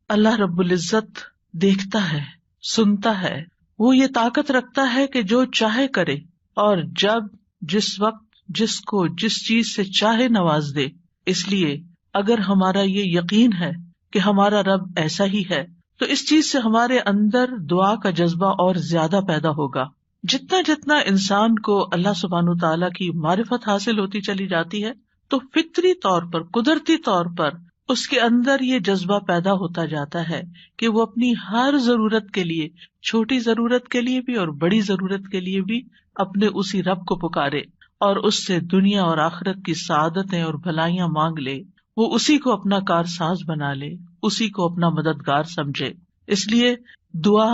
اللہ رب العزت دیکھتا ہے، سنتا ہے، وہ یہ طاقت رکھتا ہے کہ جو چاہے کرے اور جب جس وقت جس کو جس چیز سے چاہے نواز دے۔ اس لیے اگر ہمارا یہ یقین ہے کہ ہمارا رب ایسا ہی ہے تو اس چیز سے ہمارے اندر دعا کا جذبہ اور زیادہ پیدا ہوگا۔ جتنا جتنا انسان کو اللہ سبحانہ تعالیٰ کی معرفت حاصل ہوتی چلی جاتی ہے تو فطری طور پر، قدرتی طور پر اس کے اندر یہ جذبہ پیدا ہوتا جاتا ہے کہ وہ اپنی ہر ضرورت کے لیے، چھوٹی ضرورت کے لیے بھی اور بڑی ضرورت کے لیے بھی اپنے اسی رب کو پکارے اور اس سے دنیا اور آخرت کی سعادتیں اور بھلائیاں مانگ لے۔ وہ اسی کو اپنا کارساز بنا لے، اسی کو اپنا مددگار سمجھے۔ اس لیے دعا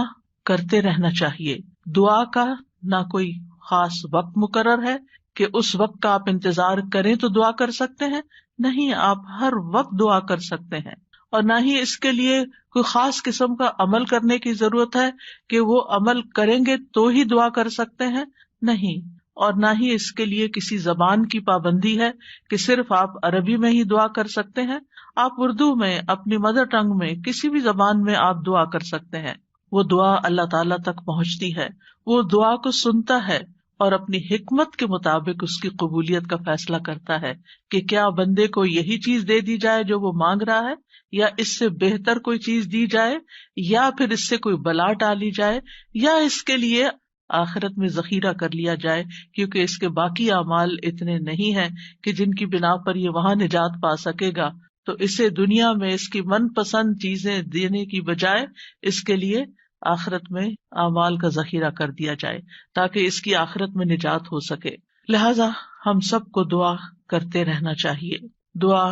کرتے رہنا چاہیے۔ دعا کا نہ کوئی خاص وقت مقرر ہے کہ اس وقت کا آپ انتظار کریں تو دعا کر سکتے ہیں، نہیں، آپ ہر وقت دعا کر سکتے ہیں۔ اور نہ ہی اس کے لیے کوئی خاص قسم کا عمل کرنے کی ضرورت ہے کہ وہ عمل کریں گے تو ہی دعا کر سکتے ہیں، نہیں۔ اور نہ ہی اس کے لیے کسی زبان کی پابندی ہے کہ صرف آپ عربی میں ہی دعا کر سکتے ہیں۔ آپ اردو میں، اپنی مدر ٹنگ میں، کسی بھی زبان میں آپ دعا کر سکتے ہیں۔ وہ دعا اللہ تعالیٰ تک پہنچتی ہے، وہ دعا کو سنتا ہے اور اپنی حکمت کے مطابق اس کی قبولیت کا فیصلہ کرتا ہے کہ کیا بندے کو یہی چیز دے دی جائے جو وہ مانگ رہا ہے، یا اس سے بہتر کوئی چیز دی جائے، یا پھر اس سے کوئی بلا ٹالی جائے، یا اس کے لیے آخرت میں ذخیرہ کر لیا جائے، کیونکہ اس کے باقی اعمال اتنے نہیں ہیں کہ جن کی بنا پر یہ وہاں نجات پا سکے گا، تو اسے دنیا میں اس کی من پسند چیزیں دینے کی بجائے اس کے لیے آخرت میں اعمال کا ذخیرہ کر دیا جائے تاکہ اس کی آخرت میں نجات ہو سکے۔ لہذا ہم سب کو دعا کرتے رہنا چاہیے۔ دعا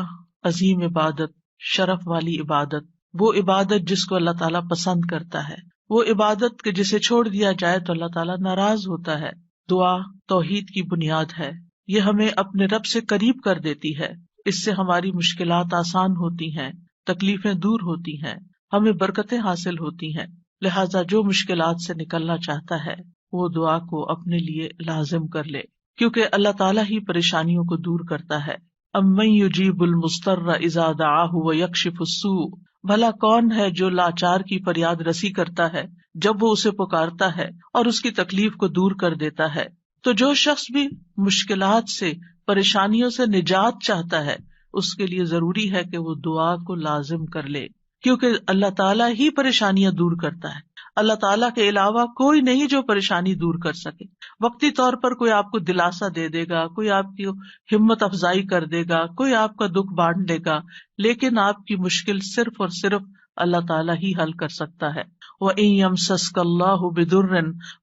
عظیم عبادت، شرف والی عبادت، وہ عبادت جس کو اللہ تعالیٰ پسند کرتا ہے، وہ عبادت کہ جسے چھوڑ دیا جائے تو اللہ تعالیٰ ناراض ہوتا ہے۔ دعا توحید کی بنیاد ہے، یہ ہمیں اپنے رب سے قریب کر دیتی ہے، اس سے ہماری مشکلات آسان ہوتی ہیں، تکلیفیں دور ہوتی ہیں، ہمیں برکتیں حاصل ہوتی ہیں۔ لہذا جو مشکلات سے نکلنا چاہتا ہے وہ دعا کو اپنے لیے لازم کر لے، کیونکہ اللہ تعالیٰ ہی پریشانیوں کو دور کرتا ہے۔ امن یجیب المضطر اذا دعاہ ویکشف السوء، بھلا کون ہے جو لاچار کی فریاد رسی کرتا ہے جب وہ اسے پکارتا ہے اور اس کی تکلیف کو دور کر دیتا ہے۔ تو جو شخص بھی مشکلات سے، پریشانیوں سے نجات چاہتا ہے اس کے لیے ضروری ہے کہ وہ دعا کو لازم کر لے، کیونکہ اللہ تعالیٰ ہی پریشانیاں دور کرتا ہے۔ اللہ تعالیٰ کے علاوہ کوئی نہیں جو پریشانی دور کر سکے۔ وقتی طور پر کوئی آپ کو دلاسا دے دے گا، کوئی آپ کی ہمت افزائی کر دے گا، کوئی آپ کا دکھ بانٹ لے گا، لیکن آپ کی مشکل صرف اور صرف اللہ تعالیٰ ہی حل کر سکتا ہے۔ وَإِن يَمْسَسْكَ اللَّهُ بِضُرٍّ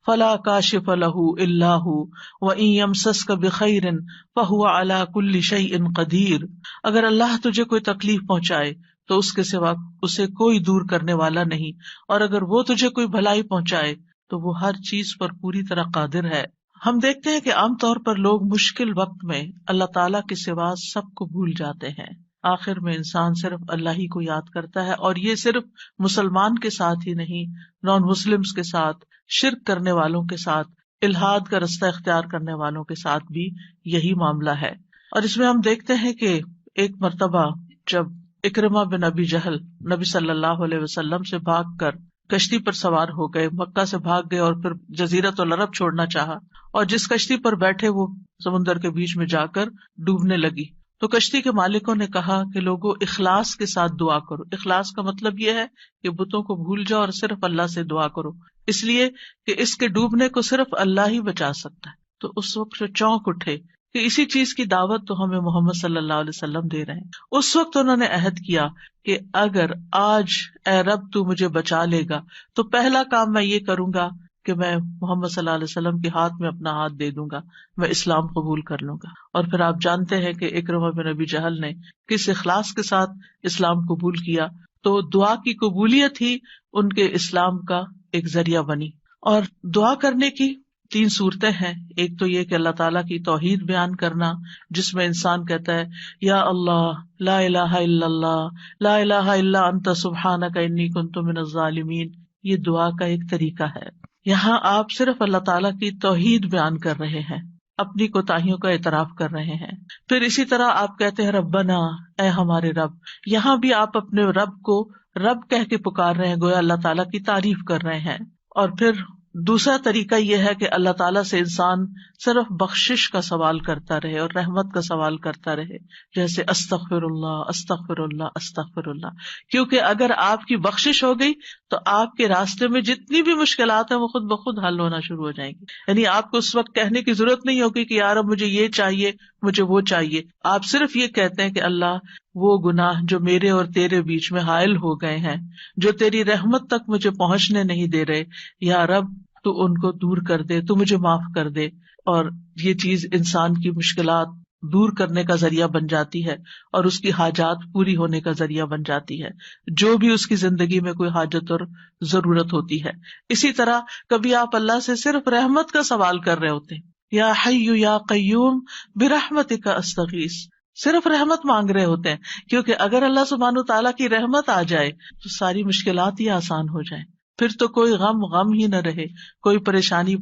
فَلَا كَاشِفَ لَهُ إِلَّا هُوَ وَإِن يَمْسَسْكَ بِخَيْرٍ فَهُوَ عَلَى كُلِّ شَيْءٍ قَدِيرٌ، اگر اللہ تجھے کوئی تکلیف پہنچائے تو اس کے سوا اسے کوئی دور کرنے والا نہیں، اور اگر وہ تجھے کوئی بھلائی پہنچائے تو وہ ہر چیز پر پوری طرح قادر ہے۔ ہم دیکھتے ہیں کہ عام طور پر لوگ مشکل وقت میں اللہ تعالیٰ کے سوا سب کو بھول جاتے ہیں۔ آخر میں انسان صرف اللہ ہی کو یاد کرتا ہے، اور یہ صرف مسلمان کے ساتھ ہی نہیں، نان مسلمز کے ساتھ، شرک کرنے والوں کے ساتھ، الحاد کا رستہ اختیار کرنے والوں کے ساتھ بھی یہی معاملہ ہے۔ اور اس میں ہم دیکھتے ہیں کہ ایک مرتبہ جب اکرمہ بن ابی جہل نبی صلی اللہ علیہ وسلم سے بھاگ کر کشتی پر سوار ہو گئے، مکہ سے بھاگ گئے اور پھر جزیرۃ العرب چھوڑنا چاہا، اور جس کشتی پر بیٹھے وہ سمندر کے بیچ میں جا کر ڈوبنے لگی، تو کشتی کے مالکوں نے کہا کہ لوگوں اخلاص کے ساتھ دعا کرو۔ اخلاص کا مطلب یہ ہے کہ بتوں کو بھول جاؤ اور صرف اللہ سے دعا کرو، اس لیے کہ اس کے ڈوبنے کو صرف اللہ ہی بچا سکتا ہے۔ تو اس وقت چونک اٹھے کہ اسی چیز کی دعوت تو ہمیں محمد صلی اللہ علیہ وسلم دے رہے ہیں۔ اس وقت انہوں نے عہد کیا کہ اگر آج اے رب تو مجھے بچا لے گا تو پہلا کام میں یہ کروں گا کہ میں محمد صلی اللہ علیہ وسلم کے ہاتھ میں اپنا ہاتھ دے دوں گا، میں اسلام قبول کر لوں گا۔ اور پھر آپ جانتے ہیں کہ اکرمہ بن ابی جہل نے کس اخلاص کے ساتھ اسلام قبول کیا، تو دعا کی قبولیت ہی ان کے اسلام کا ایک ذریعہ بنی۔ اور دعا کرنے کی 3 صورتیں ہیں۔ ایک تو یہ کہ اللہ تعالیٰ کی توحید بیان کرنا، جس میں انسان کہتا ہے یا اللہ لا الہ الا اللہ لا الہ الا انت سبحانک انی کنت من الظالمین، یہ دعا کا ایک طریقہ ہے۔ یہاں آپ صرف اللہ تعالیٰ کی توحید بیان کر رہے ہیں، اپنی کوتاہیوں کا اعتراف کر رہے ہیں۔ پھر اسی طرح آپ کہتے ہیں ربنا، اے ہمارے رب، یہاں بھی آپ اپنے رب کو رب کہہ کے پکار رہے ہیں، گویا اللہ تعالیٰ کی تعریف کر رہے ہیں. اور پھر دوسرا طریقہ یہ ہے کہ اللہ تعالیٰ سے انسان صرف بخشش کا سوال کرتا رہے اور رحمت کا سوال کرتا رہے، جیسے استغفر اللہ استغفر اللہ استغفر اللہ. کیونکہ اگر آپ کی بخشش ہو گئی تو آپ کے راستے میں جتنی بھی مشکلات ہیں وہ خود بخود حل ہونا شروع ہو جائیں گی. یعنی آپ کو اس وقت کہنے کی ضرورت نہیں ہوگی کہ یار اب مجھے یہ چاہیے مجھے وہ چاہیے. آپ صرف یہ کہتے ہیں کہ اللہ وہ گناہ جو میرے اور تیرے بیچ میں حائل ہو گئے ہیں، جو تیری رحمت تک مجھے پہنچنے نہیں دے رہے، یا رب تو ان کو دور کر دے، تو مجھے معاف کر دے. اور یہ چیز انسان کی مشکلات دور کرنے کا ذریعہ بن جاتی ہے اور اس کی حاجات پوری ہونے کا ذریعہ بن جاتی ہے، جو بھی اس کی زندگی میں کوئی حاجت اور ضرورت ہوتی ہے. اسی طرح کبھی آپ اللہ سے صرف رحمت کا سوال کر رہے ہوتے ہیں، یا حی یا قیوم برحمتک استغیث، صرف رحمت مانگ رہے ہوتے ہیں. کیونکہ اگر اللہ سبحانہ وتعالیٰ کی رحمت آ جائے تو ساری مشکلات ہی آسان ہو جائیں، پھر تو کوئی غم ہی نہ رہے، کوئی پریشانی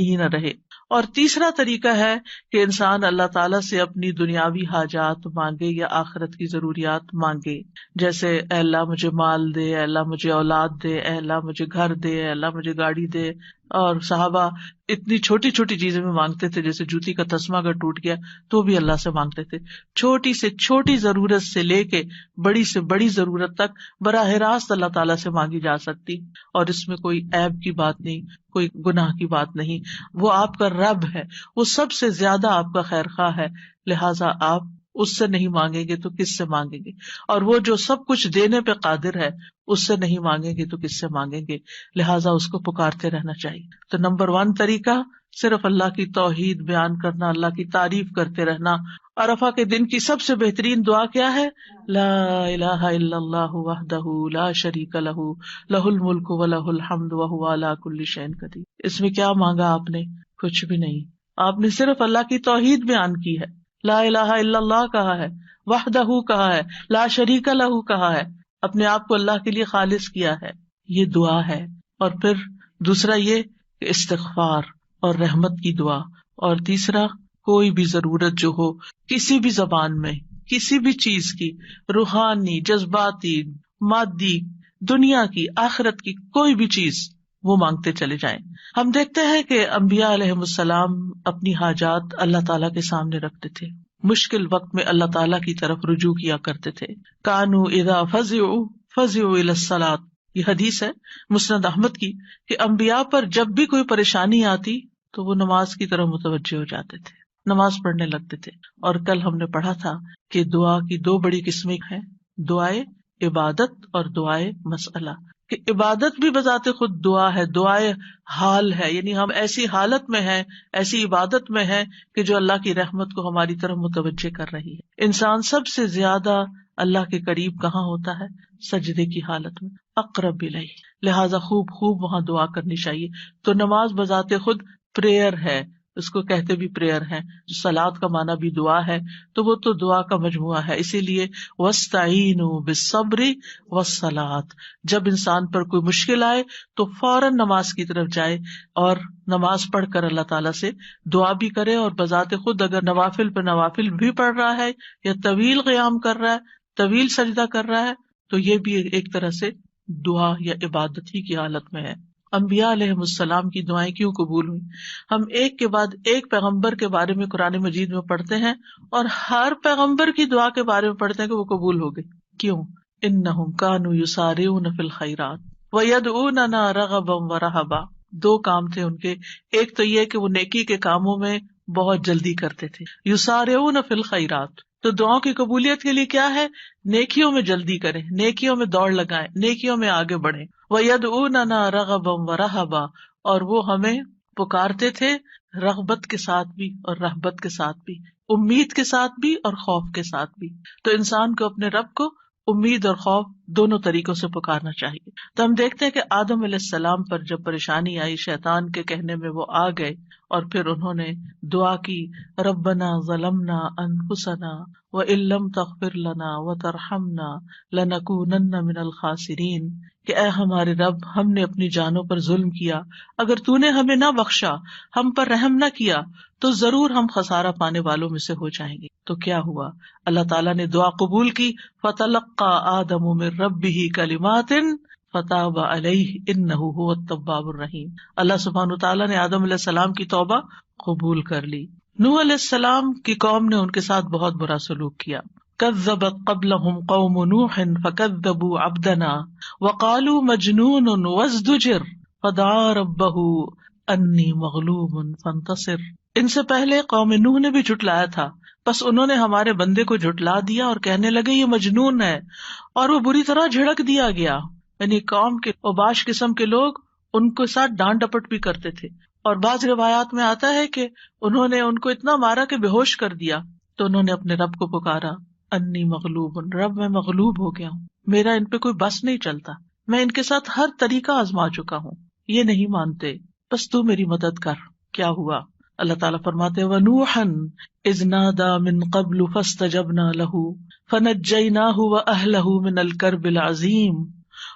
ہی نہ رہے. اور تیسرا طریقہ ہے کہ انسان اللہ تعالیٰ سے اپنی دنیاوی حاجات مانگے یا آخرت کی ضروریات مانگے، جیسے اے اللہ مجھے مال دے، اے اللہ مجھے اولاد دے، اے اللہ مجھے گھر دے، اے اللہ مجھے گاڑی دے. اور صحابہ اتنی چھوٹی چھوٹی چیزیں میں مانگتے تھے، جیسے جوتی کا تسمہ اگر ٹوٹ گیا تو بھی اللہ سے مانگتے تھے. چھوٹی سے چھوٹی ضرورت سے لے کے بڑی سے بڑی ضرورت تک براہ راست اللہ تعالیٰ سے مانگی جا سکتی، اور اس میں کوئی عیب کی بات نہیں، کوئی گناہ کی بات نہیں. وہ آپ کا رب ہے، وہ سب سے زیادہ آپ کا خیر خواہ ہے، لہٰذا آپ اس سے نہیں مانگیں گے تو کس سے مانگیں گے؟ اور وہ جو سب کچھ دینے پہ قادر ہے، اس سے نہیں مانگیں گے تو کس سے مانگیں گے؟ لہٰذا اس کو پکارتے رہنا چاہیے. تو نمبر 1 طریقہ صرف اللہ کی توحید بیان کرنا، اللہ کی تعریف کرتے رہنا. عرفہ کے دن کی سب سے بہترین دعا کیا ہے؟ لا الہ الا اللہ وحدہ لا شریک لہ لہ الملک ولہ الحمد وہو علی کل شیء قدیر. اس میں کیا مانگا آپ نے؟ کچھ بھی نہیں. آپ نے صرف اللہ کی توحید بیان کی ہے، لا الہ الا اللہ کہا ہے، وحدہ کہا ہے، لا شریک لہ کہا ہے، اپنے آپ کو اللہ کے لیے خالص کیا ہے. یہ دعا ہے. اور پھر دوسرا یہ کہ استغفار اور رحمت کی دعا. اور تیسرا کوئی بھی ضرورت جو ہو کسی بھی زبان میں، کسی بھی چیز کی، روحانی، جذباتی، مادی، دنیا کی، آخرت کی، کوئی بھی چیز وہ مانگتے چلے جائیں. ہم دیکھتے ہیں کہ انبیاء علیہم السلام اپنی حاجات اللہ تعالیٰ کے سامنے رکھتے تھے، مشکل وقت میں اللہ تعالیٰ کی طرف رجوع کیا کرتے تھے. کانوا اذا فزعوا الى الصلاۃ، یہ حدیث ہے مسند احمد کی، کہ انبیاء پر جب بھی کوئی پریشانی آتی تو وہ نماز کی طرف متوجہ ہو جاتے تھے، نماز پڑھنے لگتے تھے. اور کل ہم نے پڑھا تھا کہ دعا کی 2 بڑی قسمیں ہیں، دعائے عبادت اور دعائے مسئلہ. کہ عبادت بھی بذات خود دعا ہے، دعائے حال ہے، یعنی ہم ایسی حالت میں ہیں، ایسی عبادت میں ہیں کہ جو اللہ کی رحمت کو ہماری طرف متوجہ کر رہی ہے. انسان سب سے زیادہ اللہ کے قریب کہاں ہوتا ہے؟ سجدے کی حالت میں، اقرب الیہ. لہذا خوب وہاں دعا کرنی چاہیے. تو نماز بذات خود پریئر ہے، اس کو کہتے بھی پریئر ہے. صلاۃ کا معنی بھی دعا ہے، تو وہ تو دعا کا مجموعہ ہے. اسی لیے وَاسْتَعِینُوا بِالصَّبْرِ وَالصَّلَاةِ، جب انسان پر کوئی مشکل آئے تو فوراً نماز کی طرف جائے اور نماز پڑھ کر اللہ تعالیٰ سے دعا بھی کرے. اور بذات خود اگر نوافل پہ نوافل بھی پڑھ رہا ہے یا طویل قیام کر رہا ہے، طویل سجدہ کر رہا ہے، تو یہ بھی ایک طرح سے دعا یا عبادت ہی کی حالت میں ہے. انبیاء علیہم السلام کی دعائیں کیوں قبول ہوئی؟ ہم ایک کے بعد ایک پیغمبر کے بارے میں قرآن مجید میں پڑھتے ہیں، اور ہر پیغمبر کی دعا کے بارے میں پڑھتے ہیں کہ وہ قبول ہو گئی. کیوں؟ انہم کانوا یسارعون فی الخیرات ویدعوننا رغبا ورہبا. 2 کام تھے ان کے. ایک تو یہ کہ وہ نیکی کے کاموں میں بہت جلدی کرتے تھے، یسارعون فی الخیرات. تو دعاؤں کی قبولیت کے لیے کیا ہے؟ نیکیوں میں جلدی کریں، نیکیوں میں دوڑ لگائیں، نیکیوں میں آگے بڑھیں. وَيَدْعُونَنَا رَغَبًا وَرَهَبًا، اور وہ ہمیں پکارتے تھے رغبت کے ساتھ بھی اور رہبت کے ساتھ بھی، امید کے ساتھ بھی اور خوف کے ساتھ بھی. تو انسان کو اپنے رب کو امید اور خوف دونوں طریقوں سے پکارنا چاہیے. تو ہم دیکھتے ہیں کہ آدم علیہ السلام پر جب پریشانی آئی، شیطان کے کہنے میں وہ آ گئے اور پھر انہوں نے دعا کی، ربنا ظلمنا انفسنا وَإِن لَّمْ تَغْفِرْ لَنَا وَتَرْحَمْنَا لَنَكُونَنَّ مِنَ الْخَاسِرِينَ، کہ اے ہمارے رب، ہم نے اپنی جانوں پر ظلم کیا، اگر تو نے ہمیں نہ بخشا، ہم پر رحم نہ کیا تو ضرور ہم خسارہ پانے والوں میں سے ہو جائیں گے۔ تو کیا ہوا؟ اللہ تعالیٰ نے دعا قبول کی، فَتَلَقَّى آدَمُ مِن رَّبِّهِ كَلِمَاتٍ فَتَابَ عَلَيْهِ إِنَّهُ هُوَ التَّوَّابُ الرَّحِيمُ۔ اللہ سبحانہ وتعالیٰ نے آدم علیہ السلام کی توبہ قبول کر لی۔ نوح علیہ السلام کی قوم نے ان کے ساتھ بہت برا سلوک کیا۔ کذبت قبلہم قوم نوح فکذبوا عبدنا وقالوا مجنون وازدجر فدعا ربہ انی مغلوب فانتصر۔ ان سے پہلے قوم نوح نے بھی جھٹلایا تھا، بس انہوں نے ہمارے بندے کو جھٹلا دیا اور کہنے لگے یہ مجنون ہے، اور وہ بری طرح جھڑک دیا گیا۔ یعنی قوم کے اوباش قسم کے لوگ ان کے ساتھ ڈانٹ ڈپٹ بھی کرتے تھے، اور بعض روایات میں آتا ہے کہ انہوں نے ان کو اتنا مارا کہ بے ہوش کر دیا۔ تو انہوں نے اپنے رب کو پکارا، انی مغلوب، رب میں مغلوب ہو گیا ہوں، میرا ان پہ کوئی بس نہیں چلتا، میں ان کے ساتھ ہر طریقہ آزما چکا ہوں، یہ نہیں مانتے، بس تو میری مدد کر۔ کیا ہوا؟ اللہ تعالیٰ فرماتے وَنُوحًا إِذْ نَادَى مِن قَبْلُ فَاسْتَجَبْنَا لَهُ فَنَجَّيْنَاهُ وَأَهْلَهُ مِنَ الْكَرْبِ الْعَظِيمِ۔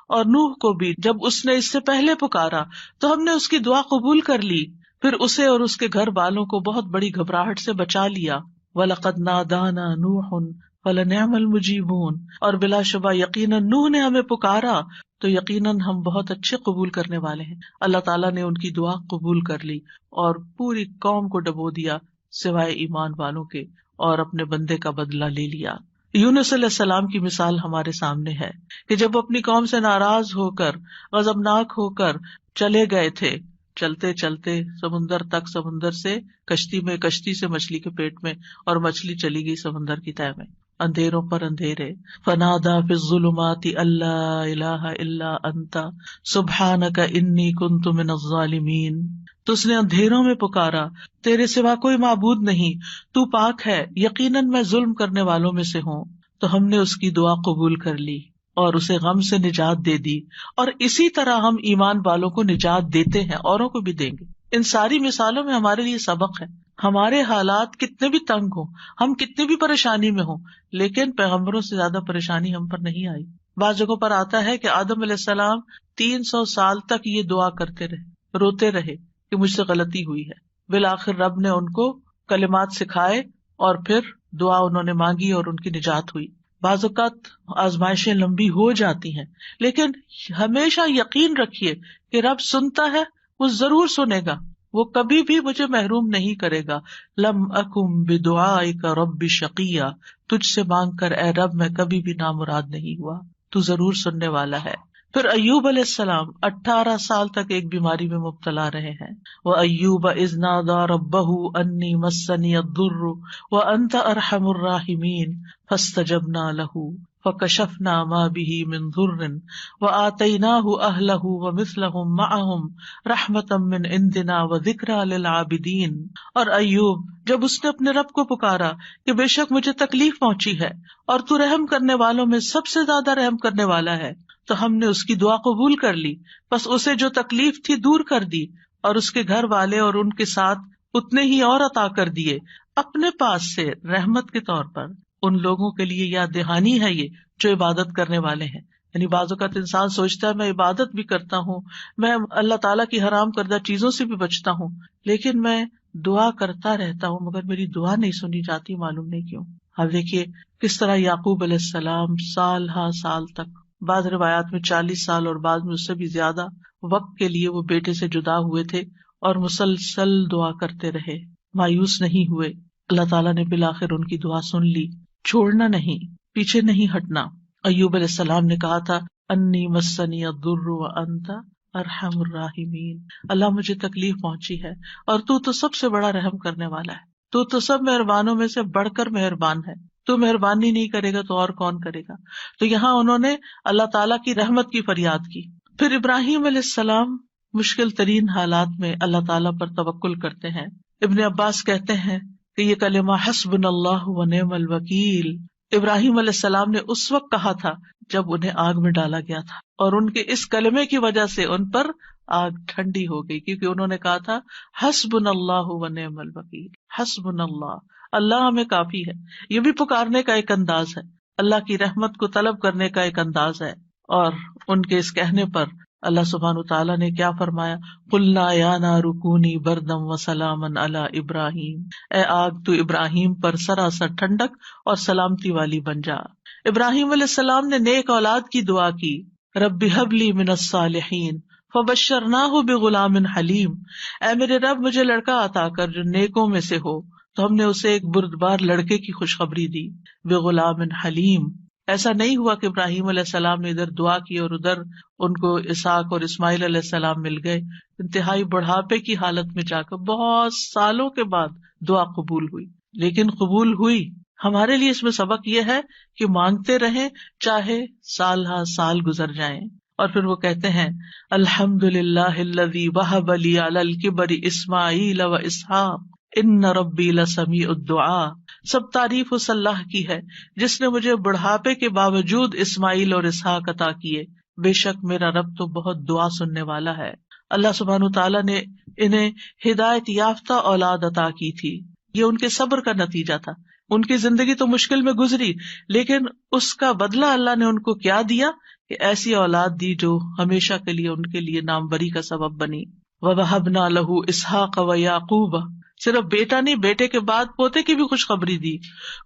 اور نوح کو بھی جب اس نے اس سے پہلے پکارا تو ہم نے اس کی دعا قبول کر لی، پھر اسے اور اس کے گھر والوں کو بہت بڑی گھبراہٹ سے بچا لیا۔ وَلَقَدْ نَادَانَا نُوحٌ فَلَنِعْمَ الْمُجِيبُونَ، اور بلا شبہ یقیناً نوح نے ہمیں پکارا تو یقیناً ہم بہت اچھے قبول کرنے والے ہیں۔ اللہ تعالیٰ نے ان کی دعا قبول کر لی اور پوری قوم کو ڈبو دیا سوائے ایمان والوں کے، اور اپنے بندے کا بدلہ لے لیا۔ یونس علیہ السلام کی مثال ہمارے سامنے ہے کہ جب اپنی قوم سے ناراض ہو کر، غضبناک ہو کر چلے گئے تھے، چلتے چلتے سمندر تک، سمندر سے کشتی میں، کشتی سے مچھلی کے پیٹ میں، اور مچھلی چلی گئی سمندر کی تہہ میں، اندھیروں پر اندھیرے۔ فنادا فی الظلمات اللہ الہ الا انت سبحانک انی کنت من الظالمین۔ تو اس نے اندھیروں میں پکارا، تیرے سوا کوئی معبود نہیں، تو پاک ہے، یقیناً میں ظلم کرنے والوں میں سے ہوں۔ تو ہم نے اس کی دعا قبول کر لی اور اسے غم سے نجات دے دی، اور اسی طرح ہم ایمان والوں کو نجات دیتے ہیں، اوروں کو بھی دیں گے۔ ان ساری مثالوں میں ہمارے لیے سبق ہے، ہمارے حالات کتنے بھی تنگ ہوں، ہم کتنی بھی پریشانی میں ہوں، لیکن پیغمبروں سے زیادہ پریشانی ہم پر نہیں آئی۔ بعض جگہوں پر آتا ہے کہ آدم علیہ السلام 300 سال تک یہ دعا کرتے رہے، روتے رہے کہ مجھ سے غلطی ہوئی ہے۔ بالآخر رب نے ان کو کلمات سکھائے اور پھر دعا انہوں نے مانگی اور ان کی نجات ہوئی۔ بعض اوقات آزمائشیں لمبی ہو جاتی ہیں، لیکن ہمیشہ یقین رکھیے کہ رب سنتا ہے، وہ ضرور سنے گا، وہ کبھی بھی مجھے محروم نہیں کرے گا۔ لم اکم بدعائک رب شقیہ، تجھ سے مانگ کر اے رب میں کبھی بھی نامراد نہیں ہوا، تو ضرور سننے والا ہے۔ پھر ایوب علیہ السلام 18 سال تک ایک بیماری میں مبتلا رہے ہیں۔ وَأَيُّوبَ إِذْ نَادَى رَبَّهُ أَنِّي مَسَّنِيَ الضُّرُّ وَأَنْتَ أَرْحَمُ الرَّاحِمِينَ فَاسْتَجَبْنَا لَهُ فَكَشَفْنَا مَا بِهِ مِنْ ضُرٍّ وَآتَيْنَاهُ أَهْلَهُ وَمِثْلَهُمْ مَعَهُمْ رَحْمَةً مِّنْ عِنْدِنَا وَذِكْرَىٰ لِلْعَابِدِينَ۔ اور ایوب جب اس نے اپنے رب کو پکارا کہ بے شک مجھے تکلیف پہنچی ہے اور تو رحم کرنے والوں میں سب سے زیادہ رحم کرنے والا ہے، تو ہم نے اس کی دعا قبول کر لی، بس اسے جو تکلیف تھی دور کر دی، اور اس کے گھر والے اور ان کے ساتھ اتنے ہی اور عطا کر دیے اپنے پاس سے رحمت کے طور پر۔ ان لوگوں کے لیے یاد دہانی ہے یہ جو عبادت کرنے والے ہیں۔ یعنی بعض اوقات انسان سوچتا ہے میں عبادت بھی کرتا ہوں، میں اللہ تعالیٰ کی حرام کردہ چیزوں سے بھی بچتا ہوں، لیکن میں دعا کرتا رہتا ہوں مگر میری دعا نہیں سنی جاتی، معلوم نہیں کیوں۔ اب دیکھیے کس طرح یعقوب علیہ السلام سال ہا سال تک، بعض روایات میں 40 سال اور بعض میں اس سے بھی زیادہ وقت کے لیے وہ بیٹے سے جدا ہوئے تھے، اور مسلسل دعا کرتے رہے، مایوس نہیں ہوئے۔ اللہ تعالیٰ نے بالآخر ان کی دعا سن لی۔ چھوڑنا نہیں، پیچھے نہیں ہٹنا۔ ایوب علیہ السلام نے کہا تھا انی مسنی الضر وانت ارحم الراحمین، اللہ مجھے تکلیف پہنچی ہے اور تو سب سے بڑا رحم کرنے والا ہے، تو سب مہربانوں میں سے بڑھ کر مہربان ہے، تو مہربانی نہیں کرے گا تو اور کون کرے گا۔ تو یہاں انہوں نے اللہ تعالیٰ کی رحمت کی فریاد کی۔ پھر ابراہیم علیہ السلام مشکل ترین حالات میں اللہ تعالیٰ پر توکل کرتے ہیں۔ ابن عباس کہتے ہیں کہ یہ کلمہ حسبنا اللہ ونعم الوکیل ابراہیم علیہ السلام نے اس وقت کہا تھا جب انہیں آگ میں ڈالا گیا تھا، اور ان کے اس کلمے کی وجہ سے ان پر آگ ٹھنڈی ہو گئی، کیونکہ انہوں نے کہا تھا حسبنا اللہ ونعم الوکیل، حسبنا اللہ، اللہ ہمیں کافی ہے. یہ بھی پکارنے کا ایک انداز ہے، اللہ کی رحمت کو طلب کرنے کا ایک انداز ہے. اور ان کے اس کہنے پر اللہ سبحانہ تعالیٰ نے کیا فرمایا، قلنا یا نار کونی بردم وسلاما علی ابراہیم، اے آگ تو ابراہیم پر سراسر ٹھنڈک اور سلامتی والی بن جا. ابراہیم علیہ السلام نے نیک اولاد کی دعا کی، رب ہب لی من الصالحین فبشرناہ بغلام حلیم، اے میرے رب مجھے لڑکا عطا کر جو نیکوں میں سے ہو، تو ہم نے اسے ایک بردبار لڑکے کی خوشخبری دی. بغلام حلیم، ایسا نہیں ہوا کہ ابراہیم علیہ السلام نے ادھر دعا کی اور ادھر ان کو اسحاق اور اسماعیل علیہ السلام مل گئے. انتہائی بڑھاپے کی حالت میں جا کر بہت سالوں کے بعد دعا قبول ہوئی، لیکن قبول ہوئی. ہمارے لیے اس میں سبق یہ ہے کہ مانگتے رہیں چاہے سال ہا سال گزر جائیں. اور پھر وہ کہتے ہیں الحمدللہ الذی وہب لی علی الکبر اسماعیل و اسحاق ان ربی لسمیع الدعاء. سب تعریف اس اللہ کی ہے جس نے مجھے بڑھاپے کے باوجود اسماعیل اور اسحاق عطا کیے، بے شک میرا رب تو بہت دعا سننے والا ہے. اللہ سبحانہ تعالیٰ نے انہیں ہدایت یافتہ اولاد عطا کی تھی. یہ ان کے صبر کا نتیجہ تھا. ان کی زندگی تو مشکل میں گزری، لیکن اس کا بدلہ اللہ نے ان کو کیا دیا کہ ایسی اولاد دی جو ہمیشہ کے لیے ان کے لیے ناموری کا سبب بنی. وَوَهَبْنَا لَهُ إِسْحَاقَ وَيَعْقُوبَ، صرف بیٹا نہیں، بیٹے کے بعد پوتے کی بھی خوشخبری دی.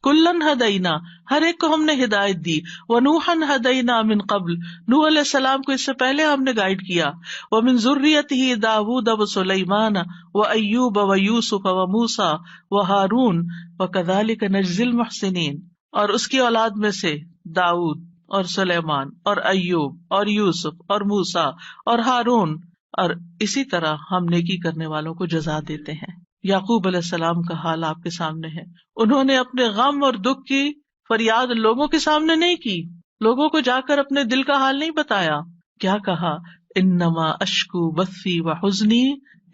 کلن ہدینا، ہر ایک کو ہم نے ہدایت دی. ونوحن ہدینا من قبل، نوح علیہ السلام کو اس سے پہلے ہم نے گائیڈ کیا. ومن ذریتہ داود وسلیمان وایوب ویوسف وموسیٰ وہارون وکذلک نجزی المحسنین، اور اس کی اولاد میں سے داؤد اور سلیمان اور ایوب اور یوسف اور موسیٰ اور ہارون، اور اسی طرح ہم نیکی کرنے والوں کو جزا دیتے ہیں. یعقوب علیہ السلام کا حال آپ کے سامنے ہے. انہوں نے اپنے غم اور دکھ کی فریاد لوگوں کے سامنے نہیں کی، لوگوں کو جا کر اپنے دل کا حال نہیں بتایا. کیا کہا، انما اشکو بثی وحزنی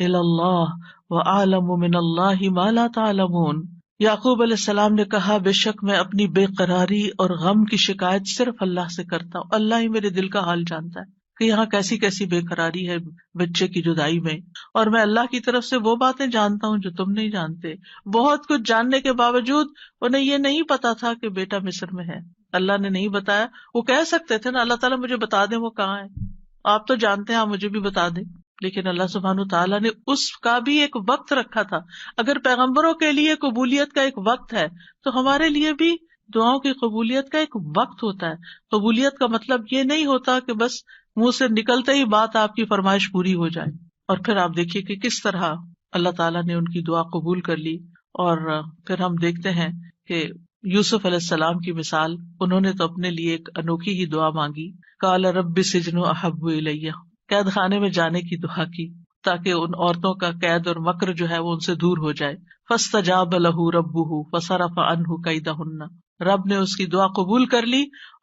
الی اللہ واعلم من اللہ ما لا تعلمون. یعقوب علیہ السلام نے کہا، بے شک میں اپنی بے قراری اور غم کی شکایت صرف اللہ سے کرتا ہوں، اللہ ہی میرے دل کا حال جانتا ہے کہ یہاں کیسی کیسی بے قراری ہے بچے کی جدائی میں، اور میں اللہ کی طرف سے وہ باتیں جانتا ہوں جو تم نہیں جانتے. بہت کچھ جاننے کے باوجود انہیں یہ نہیں پتا تھا کہ بیٹا مصر میں ہے. اللہ نے نہیں بتایا. وہ کہہ سکتے تھے نا اللہ تعالیٰ مجھے بتا دیں وہ کہاں ہے، آپ تو جانتے ہیں، آپ مجھے بھی بتا دیں. لیکن اللہ سبحانہ تعالیٰ نے اس کا بھی ایک وقت رکھا تھا. اگر پیغمبروں کے لیے قبولیت کا ایک وقت ہے تو ہمارے لیے بھی دعاؤں کی قبولیت کا ایک وقت ہوتا ہے. قبولیت کا مطلب یہ نہیں ہوتا کہ بس منہ سے نکلتے ہی بات آپ کی فرمائش پوری ہو جائے. اور پھر آپ دیکھیے کہ کس طرح اللہ تعالیٰ نے ان کی دعا قبول کر لی. اور پھر ہم دیکھتے ہیں کہ یوسف علیہ السلام کی مثال، انہوں نے تو اپنے لیے ایک انوکھی ہی دعا مانگی. قال رب السجن احب الی، قید خانے میں جانے کی دعا کی تاکہ ان عورتوں کا قید اور مکر جو ہے وہ ان سے دور ہو جائے. فاستجاب له ربه فصرف عنه کیدہن، رب نے اس کی دعا قبول کر لی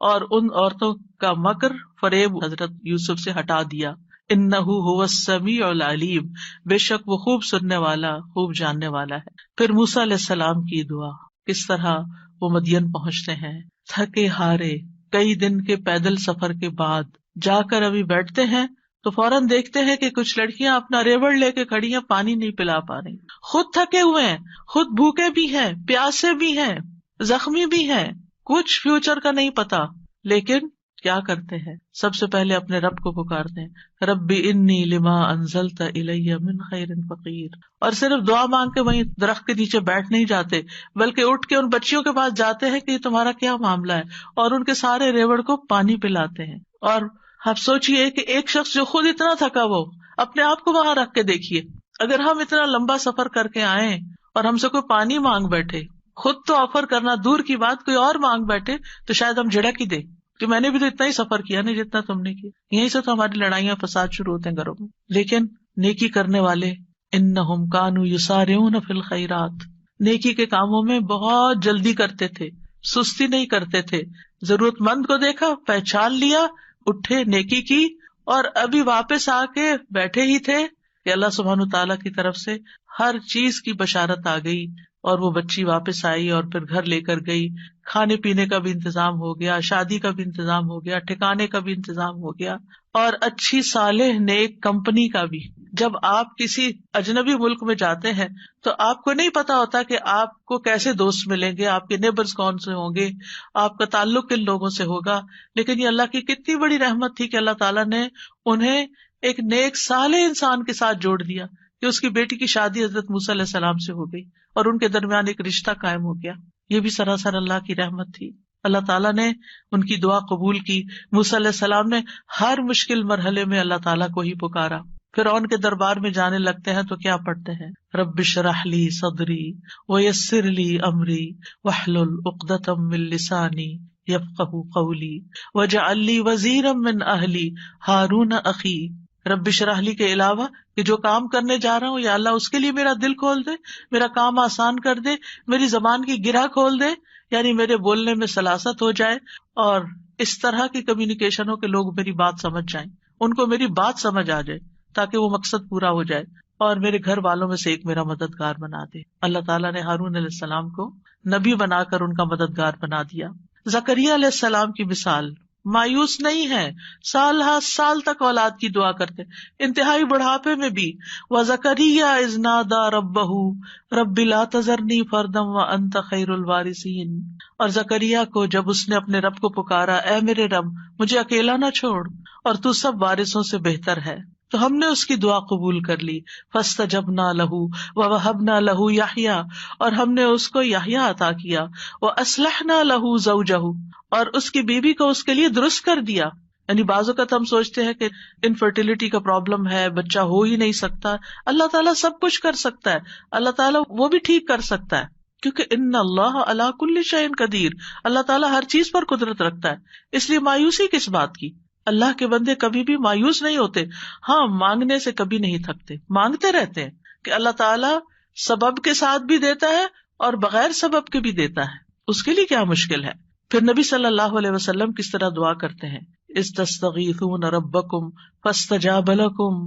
اور ان عورتوں کا مکر فریب حضرت یوسف سے ہٹا دیا. انہ هو السمیع العلیم، بے شک وہ خوب سننے والا، خوب جاننے والا ہے. پھر موسیٰ علیہ السلام کی دعا، کس طرح وہ مدین پہنچتے ہیں تھکے ہارے، کئی دن کے پیدل سفر کے بعد جا کر ابھی بیٹھتے ہیں تو فوراً دیکھتے ہیں کہ کچھ لڑکیاں اپنا ریوڑ لے کے کھڑی ہیں، پانی نہیں پلا پا رہی، خود تھکے ہوئے ہیں، خود بھوکے بھی ہیں، پیاسے بھی ہیں، زخمی بھی ہیں، کچھ فیوچر کا نہیں پتا، لیکن کیا کرتے ہیں، سب سے پہلے اپنے رب کو پکارتے ہیں، ربی انی لما انزلت الی من خیر فقیر. اور صرف دعا مانگ کے وہیں درخت کے نیچے بیٹھ نہیں جاتے، بلکہ اٹھ کے ان بچیوں کے پاس جاتے ہیں کہ یہ تمہارا کیا معاملہ ہے، اور ان کے سارے ریوڑ کو پانی پلاتے ہیں. اور آپ سوچئے کہ ایک شخص جو خود اتنا تھکا وہ اپنے آپ کو وہاں رکھ کے دیکھیے، اگر ہم اتنا لمبا سفر کر کے آئیں اور ہم سے کوئی پانی مانگ بیٹھے، خود تو آفر کرنا دور کی بات، کوئی اور مانگ بیٹھے تو شاید ہم جھڑک ہی دیں کہ میں نے بھی تو اتنا ہی سفر کیا نہیں جتنا تم نے کیا. یہیں سے تو ہماری لڑائیاں فساد شروع ہوتے ہیں گھروں میں. لیکن نیکی کرنے والے انہم کانوا یسارعون فی الخیرات، نیکی کے کاموں میں بہت جلدی کرتے تھے، سستی نہیں کرتے تھے. ضرورت مند کو دیکھا، پہچان لیا، اٹھے، نیکی کی، اور ابھی واپس آ کے بیٹھے ہی تھے کہ اللہ سبحانہ تعالیٰ کی طرف سے ہر چیز کی بشارت آ گئی، اور وہ بچی واپس آئی اور پھر گھر لے کر گئی. کھانے پینے کا بھی انتظام ہو گیا، شادی کا بھی انتظام ہو گیا، ٹھکانے کا بھی انتظام ہو گیا، اور اچھی صالح نیک کمپنی کا بھی. جب آپ کسی اجنبی ملک میں جاتے ہیں تو آپ کو نہیں پتا ہوتا کہ آپ کو کیسے دوست ملیں گے، آپ کے نیبرز کون سے ہوں گے، آپ کا تعلق کن لوگوں سے ہوگا. لیکن یہ اللہ کی کتنی بڑی رحمت تھی کہ اللہ تعالیٰ نے انہیں ایک نیک صالح انسان کے ساتھ جوڑ دیا کہ اس کی بیٹی کی شادی حضرت موسیٰ علیہ السلام سے ہو گئی اور ان کے درمیان ایک رشتہ قائم ہو گیا. یہ بھی سراسر اللہ کی رحمت تھی. اللہ تعالیٰ نے ان کی دعا قبول کی. موسیٰ علیہ السلام نے ہر مشکل مرحلے میں اللہ تعالیٰ کو ہی پکارا. فرعون کے دربار میں جانے لگتے ہیں تو کیا پڑھتے ہیں؟ رب اشرح لی صدری ویسر لی امری واحلل عقدۃ من لسانی یفقہوا قولی واجعل لی وزیرا من اہلی ہارون اخی. رب اشرح لی کے علاوہ کہ جو کام کرنے جا رہا ہوں یا اللہ اس کے لیے میرا دل کھول دے، میرا کام آسان کر دے، میری زبان کی گرہ کھول دے، یعنی میرے بولنے میں سلاست ہو جائے اور اس طرح کی کمیونیکیشن ہو کہ لوگ میری بات سمجھ جائیں، ان کو میری بات سمجھ آ جائے تاکہ وہ مقصد پورا ہو جائے، اور میرے گھر والوں میں سے ایک میرا مددگار بنا دے. اللہ تعالیٰ نے ہارون علیہ السلام کو نبی بنا کر ان کا مددگار بنا دیا. زکریا علیہ السلام کی مثال، مایوس نہیں ہے، سال ہر سال تک اولاد کی دعا کرتے، انتہائی بڑھاپے میں بھی. وَزَكَرِيَّا إِذْ نَادَىٰ رَبَّهُ رَبِّ لَا تَذَرْنِي فَرْدًا وَأَنْتَ خَيْرُ الْوَارِثِينَ. اور زکریا کو جب اس نے اپنے رب کو پکارا، اے میرے رب مجھے اکیلا نہ چھوڑ اور تو سب وارثوں سے بہتر ہے، تو ہم نے اس کی دعا قبول کر لی. فَاسْتَجَبْنَا لَهُ وَوَهَبْنَا لَهُ يَحْيَىٰ، اور ہم نے اس کو یحییٰ عطا کیا. وَأَصْلَحْنَا لَهُ زَوْجَهُ، اور اس کی بیوی کو اس کے لیے درست کر دیا. یعنی بعض اوقات ہم سوچتے ہیں کہ انفرٹیلٹی کا پرابلم ہے، بچہ ہو ہی نہیں سکتا. اللہ تعالیٰ سب کچھ کر سکتا ہے، اللہ تعالیٰ وہ بھی ٹھیک کر سکتا ہے، کیونکہ ان اللہ علی کل شیء قدیر، اللہ تعالیٰ ہر چیز پر قدرت رکھتا ہے. اس لیے مایوسی کس بات کی؟ اللہ کے بندے کبھی بھی مایوس نہیں ہوتے. ہاں، مانگنے سے کبھی نہیں تھکتے، مانگتے رہتے ہیں کہ اللہ تعالیٰ سبب کے ساتھ بھی دیتا ہے اور بغیر سبب کے بھی دیتا ہے، اس کے لیے کیا مشکل ہے. پھر نبی صلی اللہ علیہ وسلم کس طرح دعا کرتے ہیں؟ استستغیثون ربکم فاستجاب لکم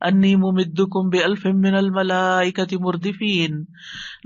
انی ممدکم بألف من الملائکۃ مردفین.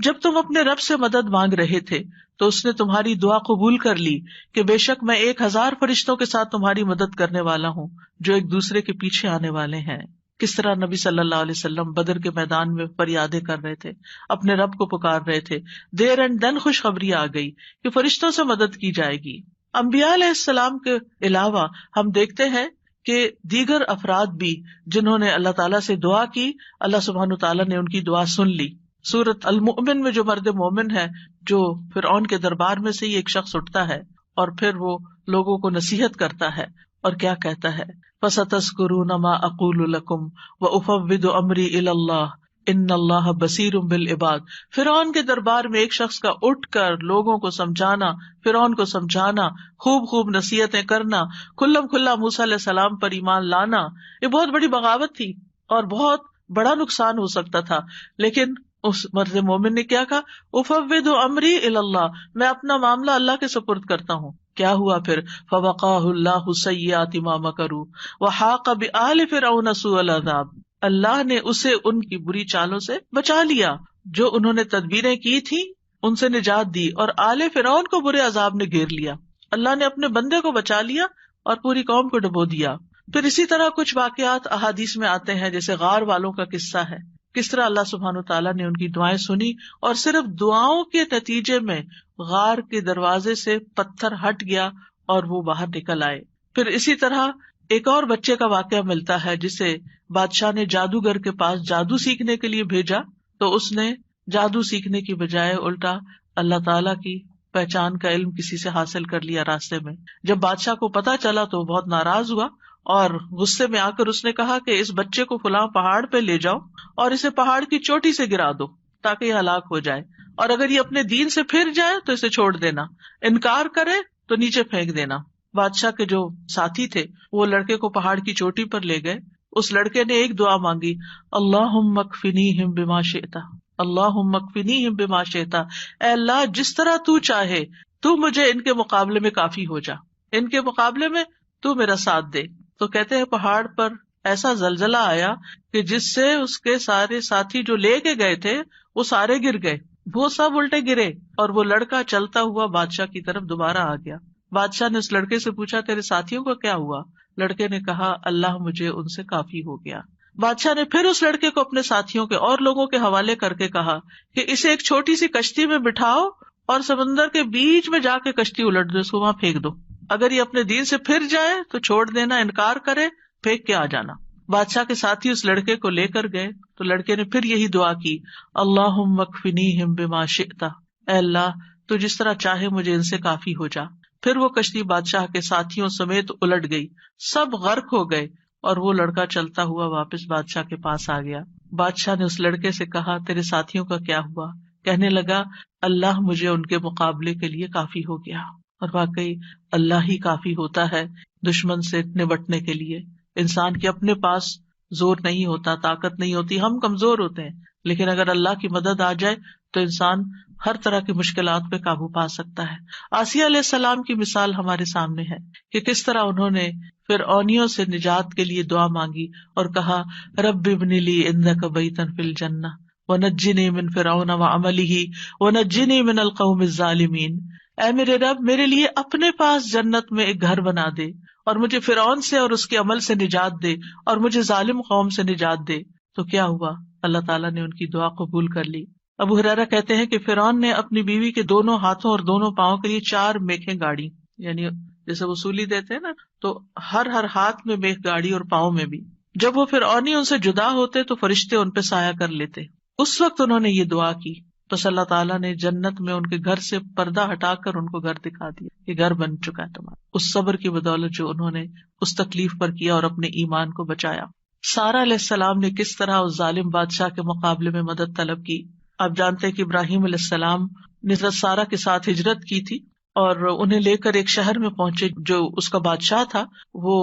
جب تم اپنے رب سے مدد مانگ رہے تھے تو اس نے تمہاری دعا قبول کر لی کہ بے شک میں 1000 فرشتوں کے ساتھ تمہاری مدد کرنے والا ہوں جو ایک دوسرے کے پیچھے آنے والے ہیں. کس طرح نبی صلی اللہ علیہ وسلم بدر کے میدان میں فریادیں کر رہے تھے، اپنے رب کو پکار رہے تھے. دیر اینڈ دن خوشخبری آ گئی کہ فرشتوں سے مدد کی جائے گی. انبیاء علیہ السلام کے علاوہ ہم دیکھتے ہیں کہ دیگر افراد بھی جنہوں نے اللہ تعالیٰ سے دعا کی، اللہ سبحانہ تعالیٰ نے ان کی دعا سن لی. سورۃ المؤمن میں جو مرد مومن ہے، جو فرعون کے دربار میں سے ہی ایک شخص اٹھتا ہے اور پھر وہ لوگوں کو نصیحت کرتا ہے اور کیا کہتا ہے؟ فَسَتَذْكُرُونَ مَا أَقُولُ لَكُمْ وَأُفَوِّضُ أَمْرِي إِلَى اللَّهِ إِنَّ اللَّهَ بَصِيرٌ بِالْعِبَادِ. فرعون کے دربار میں ایک شخص کا اٹھ کر لوگوں کو سمجھانا، فرعون کو سمجھانا، خوب خوب نصیحتیں کرنا، کھلم کھلا موسیٰ علیہ السلام پر ایمان لانا، یہ بہت بڑی بغاوت تھی اور بہت بڑا نقصان ہو سکتا تھا. لیکن اس مرد مومن نے کیا کہا؟ افوض امری الی اللہ، میں اپنا معاملہ اللہ کے سپرد کرتا ہوں. کیا ہوا پھر؟ فوقاہ اللہ سیئات ما مکروا وحاق بآل فرعون سوء العذاب. اللہ نے اسے ان کی بری چالوں سے بچا لیا جو انہوں نے تدبیریں کی تھی، ان سے نجات دی، اور آل فرعون کو برے عذاب نے گھیر لیا. اللہ نے اپنے بندے کو بچا لیا اور پوری قوم کو ڈبو دیا. پھر اسی طرح کچھ واقعات احادیث میں آتے ہیں، جیسے غار والوں کا قصہ ہے، کس طرح اللہ سبحانہ تعالیٰ نے ان کی دعائیں سنی اور صرف دعاؤں کے نتیجے میں غار کے دروازے سے پتھر ہٹ گیا اور وہ باہر نکل آئے. پھر اسی طرح ایک اور بچے کا واقعہ ملتا ہے جسے بادشاہ نے جادوگر کے پاس جادو سیکھنے کے لیے بھیجا، تو اس نے جادو سیکھنے کی بجائے الٹا اللہ تعالیٰ کی پہچان کا علم کسی سے حاصل کر لیا راستے میں. جب بادشاہ کو پتا چلا تو بہت ناراض ہوا اور غصے میں آ کر اس نے کہا کہ اس بچے کو فلاں پہاڑ پہ لے جاؤ اور اسے پہاڑ کی چوٹی سے گرا دو تاکہ یہ ہلاک ہو جائے، اور اگر یہ اپنے دین سے پھر جائے تو اسے چھوڑ دینا، انکار کرے تو نیچے پھینک دینا. بادشاہ کے جو ساتھی تھے وہ لڑکے کو پہاڑ کی چوٹی پر لے گئے. اس لڑکے نے ایک دعا مانگی، اللہم اکفنیہم بما شئت، اللہم اکفنیہم بما شئت، اے اللہ جس طرح تو چاہے تو مجھے ان کے مقابلے میں کافی ہو جا، ان کے مقابلے میں تو میرا ساتھ دے. تو کہتے ہیں پہاڑ پر ایسا زلزلہ آیا کہ جس سے اس کے سارے ساتھی جو لے کے گئے تھے وہ سارے گر گئے، وہ سب الٹے گرے اور وہ لڑکا چلتا ہوا بادشاہ کی طرف دوبارہ آ گیا. بادشاہ نے اس لڑکے سے پوچھا تیرے ساتھیوں کا کیا ہوا؟ لڑکے نے کہا اللہ مجھے ان سے کافی ہو گیا. بادشاہ نے پھر اس لڑکے کو اپنے ساتھیوں کے اور لوگوں کے حوالے کر کے کہا کہ اسے ایک چھوٹی سی کشتی میں بٹھاؤ اور سمندر کے بیچ میں جا کے کشتی الٹ دو، اس کو وہاں پھینک دو، اگر یہ اپنے دین سے پھر جائے تو چھوڑ دینا، انکار کرے پھینک کے آ جانا۔ بادشاہ کے ساتھی اس لڑکے کو لے کر گئے تو لڑکے نے پھر یہی دعا کی، اللہم اکفنیہم بما شئت، اے اللہ تو جس طرح چاہے مجھے ان سے کافی ہو جا۔ پھر وہ کشتی بادشاہ کے ساتھیوں سمیت الٹ گئی، سب غرق ہو گئے اور وہ لڑکا چلتا ہوا واپس بادشاہ کے پاس آ گیا۔ بادشاہ نے اس لڑکے سے کہا، تیرے ساتھیوں کا کیا ہوا؟ کہنے لگا، اللہ مجھے ان کے مقابلے کے لیے کافی ہو گیا۔ اور واقعی اللہ ہی کافی ہوتا ہے دشمن سے نبٹنے کے لیے۔ انسان کے اپنے پاس زور نہیں ہوتا، طاقت نہیں ہوتی، ہم کمزور ہوتے ہیں، لیکن اگر اللہ کی مدد آ جائے تو انسان ہر طرح کی مشکلات پہ قابو پا سکتا ہے۔ آسیہ علیہ السلام کی مثال ہمارے سامنے ہے کہ کس طرح انہوں نے فرعونیوں سے نجات کے لیے دعا مانگی اور کہا، رب ابن لی عندک بیتا فی الجنہ ونجنی من فرعون وعملہ ونجنی من القوم الظالمین۔ اے میرے رب، میرے لیے اپنے پاس جنت میں ایک گھر بنا دے اور مجھے فرعون سے اور اس کے عمل سے نجات دے اور مجھے ظالم قوم سے نجات دے۔ تو کیا ہوا؟ اللہ تعالیٰ نے ان کی دعا قبول کر لی۔ ابو ہریرہ کہتے ہیں کہ فرعون نے اپنی بیوی کے دونوں ہاتھوں اور دونوں پاؤں کے لیے 4 میخیں گاڑی، یعنی جیسے وصولی دیتے ہیں نا، تو ہر ہاتھ میں میخ گاڑی اور پاؤں میں بھی۔ جب وہ فرعونی ان سے جدا ہوتے تو فرشتے ان پہ سایہ کر لیتے۔ اس وقت انہوں نے یہ دعا کی، بس اللہ تعالیٰ نے جنت میں ان کے گھر سے پردہ ہٹا کر ان کو گھر دکھا دیا کہ گھر بن چکا ہے تمہارا، اس صبر کی بدولت جو انہوں نے اس تکلیف پر کیا اور اپنے ایمان کو بچایا۔ سارہ علیہ السلام نے کس طرح اس ظالم بادشاہ کے مقابلے میں مدد طلب کی۔ آپ جانتے ہیں کہ ابراہیم علیہ السلام نے حضرت سارہ کے ساتھ ہجرت کی تھی اور انہیں لے کر ایک شہر میں پہنچے، جو اس کا بادشاہ تھا وہ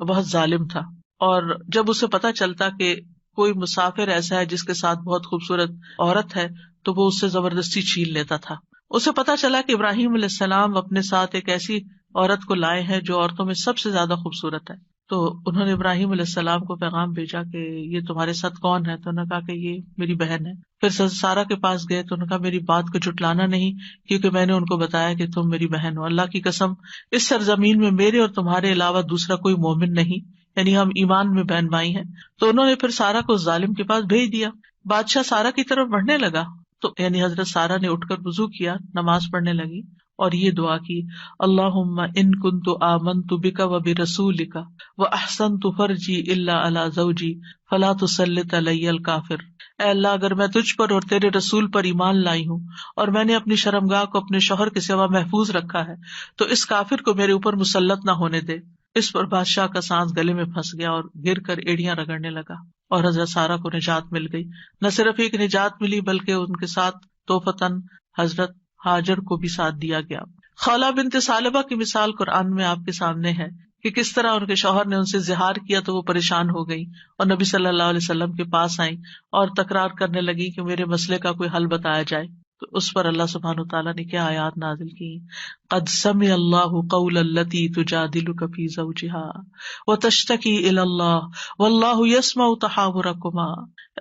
بہت ظالم تھا، اور جب اسے پتہ چلتا کہ کوئی مسافر ایسا ہے جس کے ساتھ بہت خوبصورت عورت ہے تو وہ اس سے زبردستی چھین لیتا تھا۔ اسے پتہ چلا کہ ابراہیم علیہ السلام اپنے ساتھ ایک ایسی عورت کو لائے ہیں جو عورتوں میں سب سے زیادہ خوبصورت ہے، تو انہوں نے ابراہیم علیہ السلام کو پیغام بھیجا کہ یہ تمہارے ساتھ کون ہے؟ تو انہوں نے کہا کہ یہ میری بہن ہے۔ پھر سارہ کے پاس گئے تو انہوں نے کہا میری بات کو جھٹلانا نہیں، کیونکہ میں نے ان کو بتایا کہ تم میری بہن ہو، اللہ کی قسم اس سرزمین میں میرے اور تمہارے علاوہ دوسرا کوئی مومن نہیں، یعنی ہم ایمان میں بہن بھائی ہیں۔ تو انہوں نے پھر سارہ کو ظالم کے پاس بھیج دیا۔ بادشاہ سارہ کی طرف بڑھنے لگا تو یعنی حضرت سارہ نے اٹھ کر وضو کیا، نماز پڑھنے لگی اور یہ دعا کی، اللہم ان کنت آمنت بک وبرسولک واحسنت فرجی الا علی زوجی فلا تسلط علی الکافر۔ اے اللہ، اگر میں تجھ پر اور تیرے رسول پر ایمان لائی ہوں اور میں نے اپنی شرمگاہ کو اپنے شوہر کے سوا محفوظ رکھا ہے تو اس کافر کو میرے اوپر مسلط نہ ہونے دے۔ اس پر بادشاہ کا سانس گلے میں پھنس گیا اور گر کر ایڑیاں رگڑنے لگا، اور حضرت سارہ کو نجات مل گئی۔ نہ صرف ایک نجات ملی بلکہ ان کے ساتھ توفتاً حضرت ہاجر کو بھی ساتھ دیا گیا۔ خولہ بنت ثعلبہ کی مثال قرآن میں آپ کے سامنے ہے کہ کس طرح ان کے شوہر نے ان سے زہار کیا تو وہ پریشان ہو گئی اور نبی صلی اللہ علیہ وسلم کے پاس آئیں اور تکرار کرنے لگی کہ میرے مسئلے کا کوئی حل بتایا جائے۔ تو اس پر اللہ سبحانہ وتعالیٰ نے کیا آیات نازل کی، قد سمع اللہ قول التی تجادلک فی زوجہا وتشتکی الی اللہ واللہ یسمع تحاورکما۔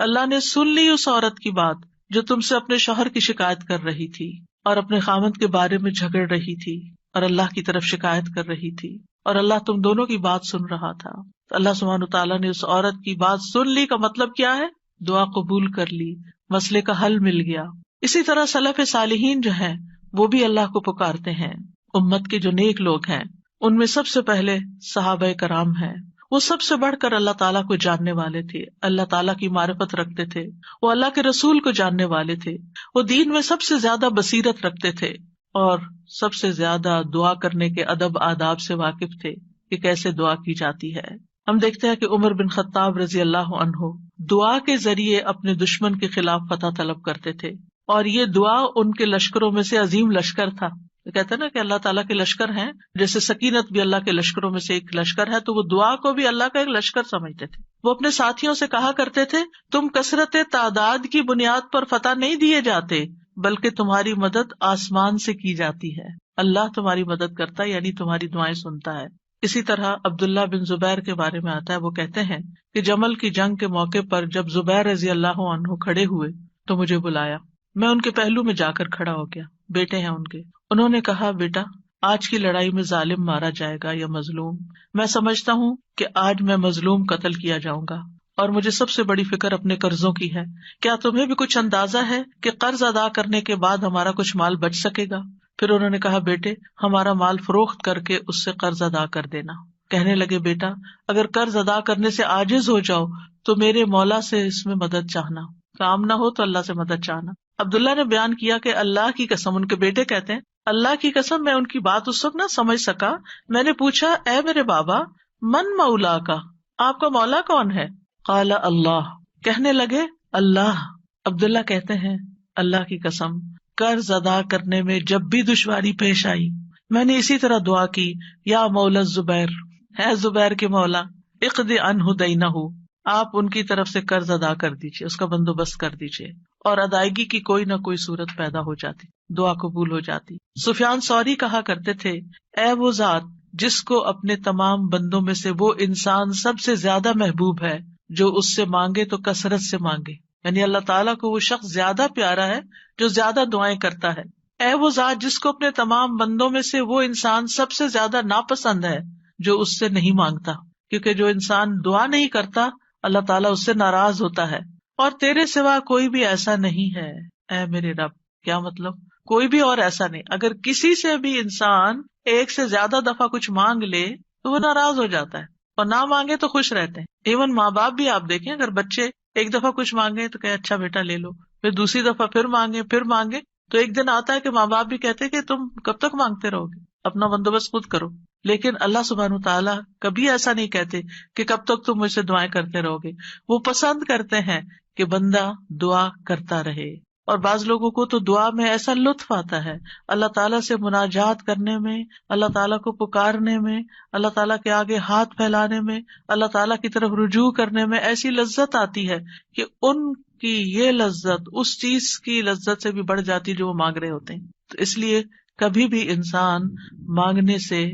اللہ نے سن لی اس عورت کی بات جو تم سے اپنے شوہر کی شکایت کر رہی تھی اور اپنے خامند کے بارے میں جھگڑ رہی تھی اور اللہ کی طرف شکایت کر رہی تھی، اور اللہ تم دونوں کی بات سن رہا تھا۔ تو اللہ سبحانہ وتعالیٰ نے اس عورت کی بات سن لی کا مطلب کیا ہے؟ دعا قبول کر لی، مسئلے کا حل مل گیا۔ اسی طرح سلف صالحین جو ہیں وہ بھی اللہ کو پکارتے ہیں۔ امت کے جو نیک لوگ ہیں ان میں سب سے پہلے صحابہ کرام ہیں، وہ سب سے بڑھ کر اللہ تعالیٰ کو جاننے والے تھے، اللہ تعالیٰ کی معرفت رکھتے تھے، وہ اللہ کے رسول کو جاننے والے تھے، وہ دین میں سب سے زیادہ بصیرت رکھتے تھے اور سب سے زیادہ دعا کرنے کے ادب آداب سے واقف تھے کہ کیسے دعا کی جاتی ہے۔ ہم دیکھتے ہیں کہ عمر بن خطاب رضی اللہ عنہ دعا کے ذریعے اپنے دشمن کے خلاف فتح طلب کرتے تھے، اور یہ دعا ان کے لشکروں میں سے عظیم لشکر تھا۔ کہتے ہیں نا کہ اللہ تعالیٰ کے لشکر ہیں، جیسے سکینت بھی اللہ کے لشکروں میں سے ایک لشکر ہے، تو وہ دعا کو بھی اللہ کا ایک لشکر سمجھتے تھے۔ وہ اپنے ساتھیوں سے کہا کرتے تھے، تم کثرت تعداد کی بنیاد پر فتح نہیں دیے جاتے بلکہ تمہاری مدد آسمان سے کی جاتی ہے، اللہ تمہاری مدد کرتا ہے، یعنی تمہاری دعائیں سنتا ہے۔ اسی طرح عبداللہ بن زبیر کے بارے میں آتا ہے، وہ کہتے ہیں کہ جمل کی جنگ کے موقع پر جب زبیر رضی اللہ عنہ کھڑے ہوئے تو مجھے بلایا، میں ان کے پہلو میں جا کر کھڑا ہو گیا، بیٹے ہیں ان کے۔ انہوں نے کہا، بیٹا آج کی لڑائی میں ظالم مارا جائے گا یا مظلوم؟ میں سمجھتا ہوں کہ آج میں مظلوم قتل کیا جاؤں گا، اور مجھے سب سے بڑی فکر اپنے قرضوں کی ہے. کیا تمہیں بھی کچھ اندازہ ہے کہ قرض ادا کرنے کے بعد ہمارا کچھ مال بچ سکے گا؟ پھر انہوں نے کہا بیٹے ہمارا مال فروخت کر کے اس سے قرض ادا کر دینا. کہنے لگے بیٹا اگر قرض ادا کرنے سے عاجز ہو جاؤ تو میرے مولا سے اس میں مدد چاہنا، کام نہ ہو تو اللہ سے مدد چاہنا. عبداللہ نے بیان کیا کہ اللہ کی قسم، ان کے بیٹے کہتے ہیں اللہ کی قسم میں ان کی بات اس وقت نہ سمجھ سکا. میں نے پوچھا اے میرے بابا من مولا کا، آپ کا مولا کون ہے؟ قال اللہ، کہنے لگے اللہ. عبداللہ کہتے ہیں اللہ کی قسم قرض ادا کرنے میں جب بھی دشواری پیش آئی میں نے اسی طرح دعا کی یا مولا زبیر، ہے زبیر کے مولا، اقض عنہ دینہ، آپ ان کی طرف سے قرض ادا کر دیجیے، اس کا بندوبست کر دیجیے، اور ادائیگی کی کوئی نہ کوئی صورت پیدا ہو جاتی، دعا قبول ہو جاتی. سفیان ثوری کہا کرتے تھے اے وہ ذات جس کو اپنے تمام بندوں میں سے وہ انسان سب سے زیادہ محبوب ہے جو اس سے مانگے تو کثرت سے مانگے، یعنی اللہ تعالیٰ کو وہ شخص زیادہ پیارا ہے جو زیادہ دعائیں کرتا ہے. اے وہ ذات جس کو اپنے تمام بندوں میں سے وہ انسان سب سے زیادہ ناپسند ہے جو اس سے نہیں مانگتا، کیونکہ جو انسان دعا نہیں کرتا اللہ تعالیٰ اس سے ناراض ہوتا ہے. اور تیرے سوا کوئی بھی ایسا نہیں ہے اے میرے رب. کیا مطلب؟ کوئی بھی اور ایسا نہیں. اگر کسی سے بھی انسان ایک سے زیادہ دفعہ کچھ مانگ لے تو وہ ناراض ہو جاتا ہے، اور نہ مانگے تو خوش رہتے ہیں. ایون ماں باپ بھی آپ دیکھیں، اگر بچے ایک دفعہ کچھ مانگے تو کہ اچھا بیٹا لے لو، پھر دوسری دفعہ پھر مانگے تو ایک دن آتا ہے کہ ماں باپ بھی کہتے کہ تم کب تک مانگتے رہو گے، اپنا بندوبست خود کرو. لیکن اللہ سبحانہ تعالیٰ کبھی ایسا نہیں کہتے کہ کب تک تم مجھ سے دعائیں کرتے رہو گے. وہ پسند کرتے ہیں کہ بندہ دعا کرتا رہے. اور بعض لوگوں کو تو دعا میں ایسا لطف آتا ہے، اللہ تعالیٰ سے مناجات کرنے میں، اللہ تعالیٰ کو پکارنے میں، اللہ تعالیٰ کے آگے ہاتھ پھیلانے میں، اللہ تعالیٰ کی طرف رجوع کرنے میں ایسی لذت آتی ہے کہ ان کی یہ لذت اس چیز کی لذت سے بھی بڑھ جاتی جو وہ مانگ رہے ہوتے ہیں. تو اس لیے کبھی بھی انسان مانگنے سے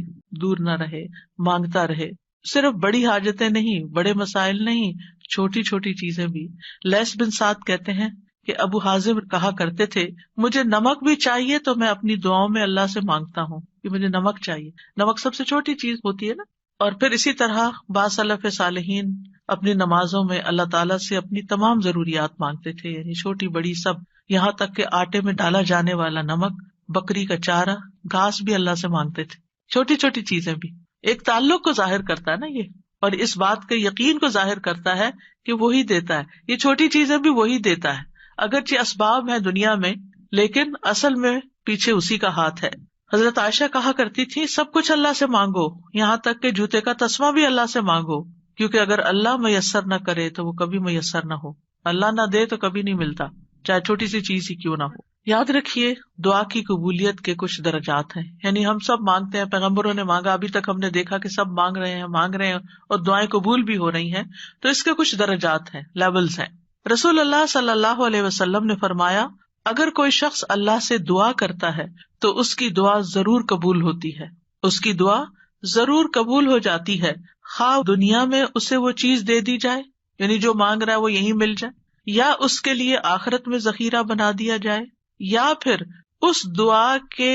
دور نہ رہے، مانگتا رہے. صرف بڑی حاجتیں نہیں، بڑے مسائل نہیں، چھوٹی چھوٹی چیزیں بھی. لیث بن سعد کہتے ہیں کہ ابو حازم کہا کرتے تھے مجھے نمک بھی چاہیے تو میں اپنی دعاؤں میں اللہ سے مانگتا ہوں کہ مجھے نمک چاہیے. نمک سب سے چھوٹی چیز ہوتی ہے نا. اور پھر اسی طرح بعض سلف صالحین اپنی نمازوں میں اللہ تعالیٰ سے اپنی تمام ضروریات مانگتے تھے، یعنی چھوٹی بڑی سب، یہاں تک کہ آٹے میں ڈالا جانے والا نمک، بکری کا چارہ، گھاس بھی اللہ سے مانگتے تھے. چھوٹی چھوٹی چیزیں بھی ایک تعلق کو ظاہر کرتا ہے نا یہ، اور اس بات کے یقین کو ظاہر کرتا ہے کہ وہی دیتا ہے. یہ چھوٹی چیزیں بھی وہی دیتا ہے، اگرچہ اسباب ہے دنیا میں لیکن اصل میں پیچھے اسی کا ہاتھ ہے. حضرت عائشہ کہا کرتی تھی سب کچھ اللہ سے مانگو، یہاں تک کہ جوتے کا تسمہ بھی اللہ سے مانگو، کیونکہ اگر اللہ میسر نہ کرے تو وہ کبھی میسر نہ ہو، اللہ نہ دے تو کبھی نہیں ملتا، چاہے چھوٹی سی چیز ہی کیوں نہ ہو. یاد رکھیے دعا کی قبولیت کے کچھ درجات ہیں، یعنی ہم سب مانگتے ہیں، پیغمبروں نے مانگا، ابھی تک ہم نے دیکھا کہ سب مانگ رہے ہیں اور دعائیں قبول بھی ہو رہی ہیں. تو اس کے کچھ درجات ہیں، لیولز ہیں. رسول اللہ صلی اللہ علیہ وسلم نے فرمایا اگر کوئی شخص اللہ سے دعا کرتا ہے تو اس کی دعا ضرور قبول ہوتی ہے، اس کی دعا ضرور قبول ہو جاتی ہے، خواہ دنیا میں اسے وہ چیز دے دی جائے، یعنی جو مانگ رہا ہے وہ یہیں مل جائے، یا اس کے لیے آخرت میں ذخیرہ بنا دیا جائے، یا پھر اس دعا کے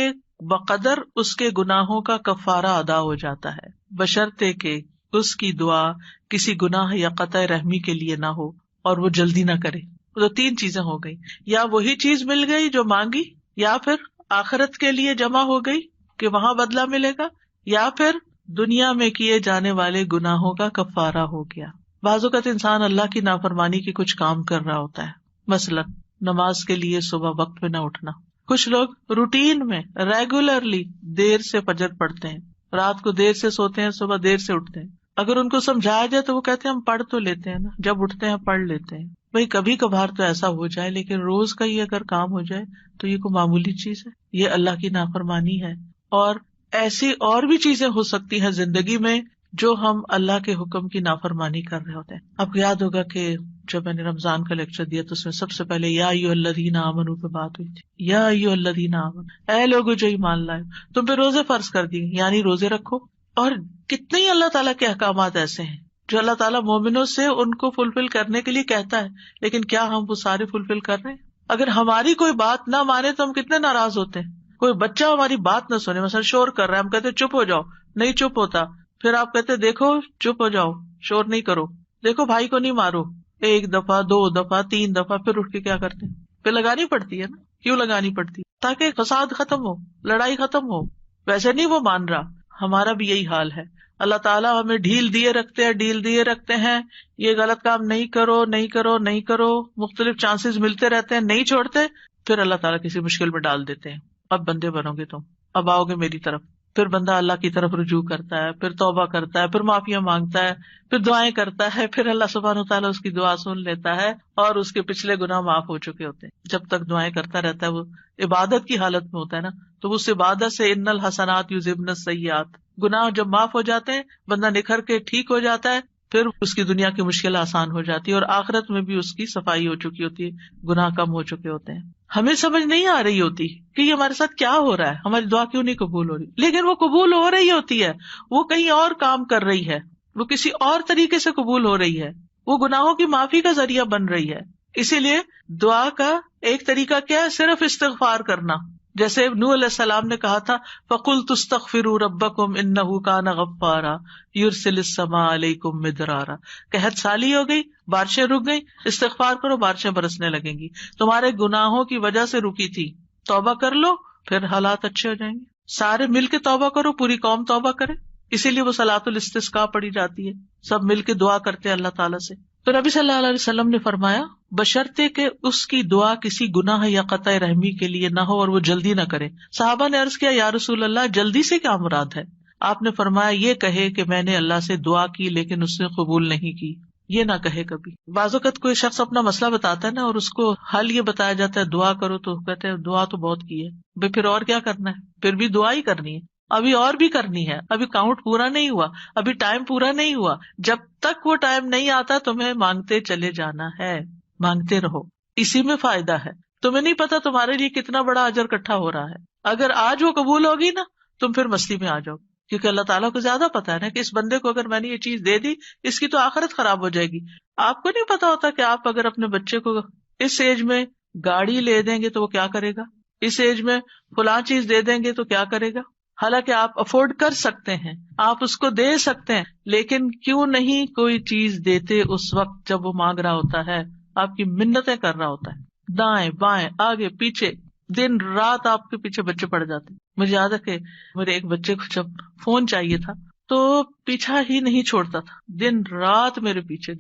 بقدر اس کے گناہوں کا کفارہ ادا ہو جاتا ہے، بشرطے کہ اس کی دعا کسی گناہ یا قطع رحمی کے لیے نہ ہو اور وہ جلدی نہ کرے. تو تین چیزیں ہو گئی، یا وہی چیز مل گئی جو مانگی، یا پھر آخرت کے لیے جمع ہو گئی کہ وہاں بدلہ ملے گا، یا پھر دنیا میں کیے جانے والے گناہوں کا کفارہ ہو گیا. بعض اوقات انسان اللہ کی نافرمانی کے کچھ کام کر رہا ہوتا ہے، مثلا نماز کے لیے صبح وقت پہ نہ اٹھنا. کچھ لوگ روٹین میں ریگولرلی دیر سے فجر پڑھتے ہیں، رات کو دیر سے سوتے ہیں، صبح دیر سے اٹھتے ہیں. اگر ان کو سمجھایا جائے تو وہ کہتے ہیں ہم پڑھ تو لیتے ہیں نا، جب اٹھتے ہیں پڑھ لیتے ہیں. بھائی کبھی کبھار تو ایسا ہو جائے، لیکن روز کا ہی اگر کام ہو جائے تو یہ کوئی معمولی چیز ہے؟ یہ اللہ کی نافرمانی ہے. اور ایسی اور بھی چیزیں ہو سکتی ہیں زندگی میں جو ہم اللہ کے حکم کی نافرمانی کر رہے ہوتے ہیں. آپ کو یاد ہوگا کہ جب میں نے رمضان کا لیکچر دیا تو اس میں سب سے پہلے یا ایھا الذین آمنوا پہ بات ہوئی تھی. یا ایھا الذین آمنوا، اے لوگو جو ایمان لائے، تم پہ روزے فرض کر دیے، یعنی روزے رکھو. اور کتنے ہی اللہ تعالیٰ کے احکامات ایسے ہیں جو اللہ تعالیٰ مومنوں سے ان کو فلفل کرنے کے لیے کہتا ہے، لیکن کیا ہم وہ سارے فلفل کر رہے ہیں؟ اگر ہماری کوئی بات نہ مانے تو ہم کتنے ناراض ہوتے ہیں. کوئی بچہ ہماری بات نہ سنے، مثلا شور کر رہا ہے، ہم کہتے چپ ہو جاؤ، نہیں چپ ہوتا، پھر آپ کہتے دیکھو چپ ہو جاؤ، شور نہیں کرو. دیکھو بھائی کو نہیں مارو، 1 دفعہ 2 دفعہ 3 دفعہ، پھر اٹھ کے کیا کرتے ہیں؟ پھر لگانی پڑتی ہے نا. کیوں لگانی پڑتی؟ تاکہ فساد ختم ہو، لڑائی ختم ہو. ویسے نہیں وہ مان رہا. ہمارا بھی یہی حال ہے. اللہ تعالیٰ ہمیں ڈھیل دیے رکھتے ہیں، یہ غلط کام نہیں کرو نہیں کرو نہیں کرو، مختلف چانسز ملتے رہتے ہیں، نہیں چھوڑتے. پھر اللہ تعالیٰ کسی مشکل میں ڈال دیتے ہیں. اب بندے بنو گے تم، اب آؤ گے میری طرف. پھر بندہ اللہ کی طرف رجوع کرتا ہے، پھر توبہ کرتا ہے، پھر معافیاں مانگتا ہے، پھر دعائیں کرتا ہے، پھر اللہ سبحانہ وتعالیٰ اس کی دعا سن لیتا ہے اور اس کے پچھلے گناہ معاف ہو چکے ہوتے ہیں. جب تک دعائیں کرتا رہتا ہے، وہ عبادت کی حالت میں ہوتا ہے نا، تو اس عبادت سے ان الحسنات یذہبن السیئات، گناہ جب معاف ہو جاتے ہیں، بندہ نکھر کے ٹھیک ہو جاتا ہے، پھر اس کی دنیا کی مشکل آسان ہو جاتی ہے اور آخرت میں بھی اس کی صفائی ہو چکی ہوتی ہے، گناہ کم ہو چکے ہوتے ہیں. ہمیں سمجھ نہیں آ رہی ہوتی کہ یہ ہمارے ساتھ کیا ہو رہا ہے، ہماری دعا کیوں نہیں قبول ہو رہی، لیکن وہ قبول ہو رہی ہوتی ہے. وہ کہیں اور کام کر رہی ہے، وہ کسی اور طریقے سے قبول ہو رہی ہے، وہ گناہوں کی معافی کا ذریعہ بن رہی ہے. اسی لیے دعا کا ایک طریقہ کیا ہے؟ صرف استغفار کرنا. جیسے نوح علیہ السلام نے کہا تھا فَقُلْتُ اسْتَغْفِرُوا رَبَّكُمْ إِنَّهُ كَانَ غَفَّارًا يُرْسِلِ السَّمَاءَ عَلَيْكُمْ مِدْرَارًا. قحط سالی ہو گئی، بارشیں رک گئی، استغفار کرو، بارشیں برسنے لگیں گی. تمہارے گناہوں کی وجہ سے رکی تھی، توبہ کر لو، پھر حالات اچھے ہو جائیں گے. سارے مل کے توبہ کرو، پوری قوم توبہ کرے. اسی لیے وہ صلاۃ الاستسقاء پڑھی جاتی ہے، سب مل کے دعا کرتے ہیں اللہ تعالیٰ سے. تو نبی صلی اللہ علیہ وسلم نے فرمایا بشرطے کہ اس کی دعا کسی گناہ یا قطع رحمی کے لیے نہ ہو اور وہ جلدی نہ کرے. صحابہ نے عرض کیا یا رسول اللہ جلدی سے کیا مراد ہے؟ آپ نے فرمایا یہ کہے کہ میں نے اللہ سے دعا کی لیکن اس نے قبول نہیں کی. یہ نہ کہے کبھی. بعض اوقات کوئی شخص اپنا مسئلہ بتاتا ہے نا اور اس کو حل یہ بتایا جاتا ہے دعا کرو، تو کہتے ہیں دعا تو بہت کی ہے بھائی، پھر اور کیا کرنا ہے؟ پھر بھی دعا ہی کرنی ہے، ابھی اور بھی کرنی ہے، ابھی کاؤنٹ پورا نہیں ہوا، ابھی ٹائم پورا نہیں ہوا. جب تک وہ ٹائم نہیں آتا تمہیں مانگتے چلے جانا ہے، مانگتے رہو، اسی میں فائدہ ہے. تمہیں نہیں پتا تمہارے لیے کتنا بڑا اجر اکٹھا ہو رہا ہے. اگر آج وہ قبول ہوگی نا، تم پھر مستی میں آ جاؤ، کیونکہ اللہ تعالیٰ کو زیادہ پتا ہے نا کہ اس بندے کو اگر میں نے یہ چیز دے دی اس کی تو آخرت خراب ہو جائے گی. آپ کو نہیں پتا ہوتا کہ آپ اگر اپنے بچے کو اس ایج میں گاڑی لے دیں گے تو وہ کیا کرے گا، اس ایج میں فلاں چیز دے دیں گے تو کیا کرے گا. حالانکہ آپ افورڈ کر سکتے ہیں، آپ اس کو دے سکتے ہیں، لیکن کیوں نہیں کوئی چیز دیتے اس وقت جب وہ مانگ رہا ہوتا ہے، آپ کی منتیں کر رہا ہوتا ہے، دائیں بائیں آگے پیچھے دن رات آپ کے پیچھے بچے پڑ جاتے ہیں. مجھے یاد ہے کہ میرے ایک بچے کو جب فون چاہیے تھا تو پیچھا ہی نہیں چھوڑتا تھا، دن رات میرے پیچھے.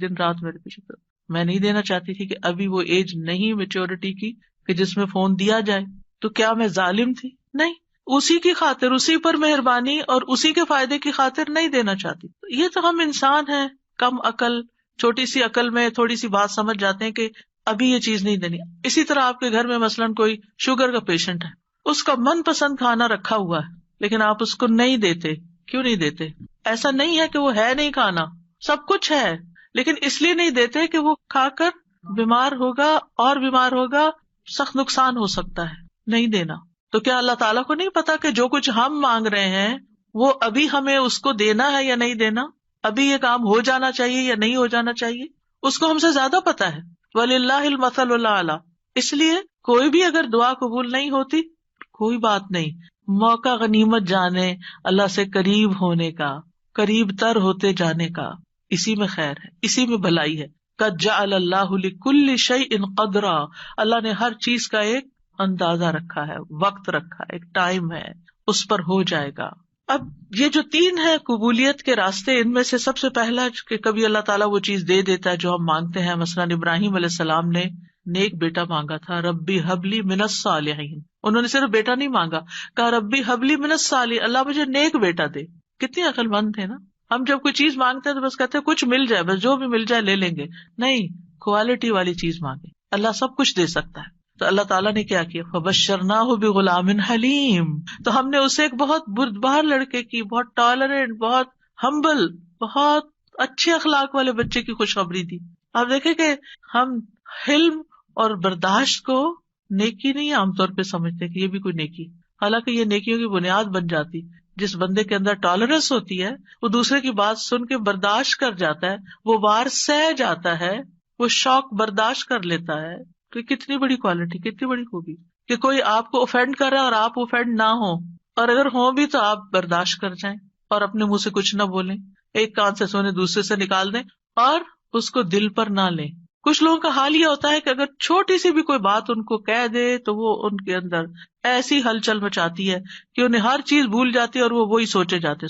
میں نہیں دینا چاہتی تھی کہ ابھی وہ ایج نہیں میچورٹی کی کہ جس میں فون دیا جائے. تو کیا میں ظالم تھی؟ نہیں، اسی کی خاطر، اسی پر مہربانی اور اسی کے فائدے کی خاطر نہیں دینا چاہتی. یہ تو ہم انسان ہیں کم عقل، چھوٹی سی عقل میں تھوڑی سی بات سمجھ جاتے ہیں کہ ابھی یہ چیز نہیں دینی. اسی طرح آپ کے گھر میں مثلاً کوئی شوگر کا پیشنٹ ہے، اس کا من پسند کھانا رکھا ہوا ہے لیکن آپ اس کو نہیں دیتے. کیوں نہیں دیتے؟ ایسا نہیں ہے کہ وہ ہے نہیں کھانا، سب کچھ ہے، لیکن اس لیے نہیں دیتے کہ وہ کھا کر بیمار ہوگا اور بیمار ہوگا، سخت نقصان ہو سکتا ہے. نہیں دینا. تو کیا اللہ تعالیٰ کو نہیں پتا کہ جو کچھ ہم مانگ رہے ہیں وہ ابھی ہمیں اس کو دینا ہے یا نہیں دینا، ابھی یہ کام ہو جانا چاہیے یا نہیں ہو جانا چاہیے؟ اس کو ہم سے زیادہ پتا ہے. وَلِلَّهِ الْمَثَلُ الْأَعْلَىٰ. اس لیے کوئی بھی اگر دعا قبول نہیں ہوتی کوئی بات نہیں، موقع غنیمت جانے اللہ سے قریب ہونے کا، قریب تر ہوتے جانے کا. اسی میں خیر ہے، اسی میں بھلائی ہے. قَدْ جَعَلَ اللَّهُ لِكُلِّ شَيْءٍ قَدْرًا. اللہ نے ہر چیز کا ایک اندازہ رکھا ہے، وقت رکھا ہے، ایک ٹائم ہے، اس پر ہو جائے گا. اب یہ جو 3 ہے قبولیت کے راستے، ان میں سے سب سے پہلا کہ کبھی اللہ تعالیٰ وہ چیز دے دیتا ہے جو ہم مانگتے ہیں. مثلاً ابراہیم علیہ السلام نے نیک بیٹا مانگا تھا، ربی حبلی من الصالحین. انہوں نے صرف بیٹا نہیں مانگا، کہا ربی حبلی من الصالحین، اللہ مجھے نیک بیٹا دے. کتنے عقل مند تھے نا. ہم جب کوئی چیز مانگتے ہیں تو بس کہتے ہیں کچھ مل جائے، بس جو بھی مل جائے لے لیں گے. نہیں، کوالٹی والی چیز مانگے، اللہ سب کچھ دے سکتا ہے. تو اللہ تعالیٰ نے کیا کیا؟ فبشرناہ بغلام حلیم. تو ہم نے اسے ایک بہت بردبار لڑکے کی، بہت ٹالرنٹ، بہت ہمبل، بہت اچھے اخلاق والے بچے کی خوشخبری دی. آپ دیکھیں کہ ہم حلم اور برداشت کو نیکی نہیں عام طور پہ سمجھتے کہ یہ بھی کوئی نیکی، حالانکہ یہ نیکیوں کی بنیاد بن جاتی. جس بندے کے اندر ٹالرنس ہوتی ہے، وہ دوسرے کی بات سن کے برداشت کر جاتا ہے، وہ وار سہ جاتا ہے، وہ شوق برداشت کر لیتا ہے. تو کتنی بڑی کوالٹی، کتنی بڑی خوبی کہ کوئی آپ کو اوفینڈ کر رہا ہے اور آپ اوفینڈ نہ ہو، اور اگر ہوں بھی تو آپ برداشت کر جائیں اور اپنے منہ سے کچھ نہ بولیں، ایک کان سے سونے دوسرے سے نکال دیں اور اس کو دل پر نہ لیں. کچھ لوگوں کا حال یہ ہوتا ہے کہ اگر چھوٹی سی بھی کوئی بات ان کو کہہ دے تو وہ ان کے اندر ایسی ہلچل مچاتی ہے کہ انہیں ہر چیز بھول جاتی ہے اور وہ وہی سوچے جاتے.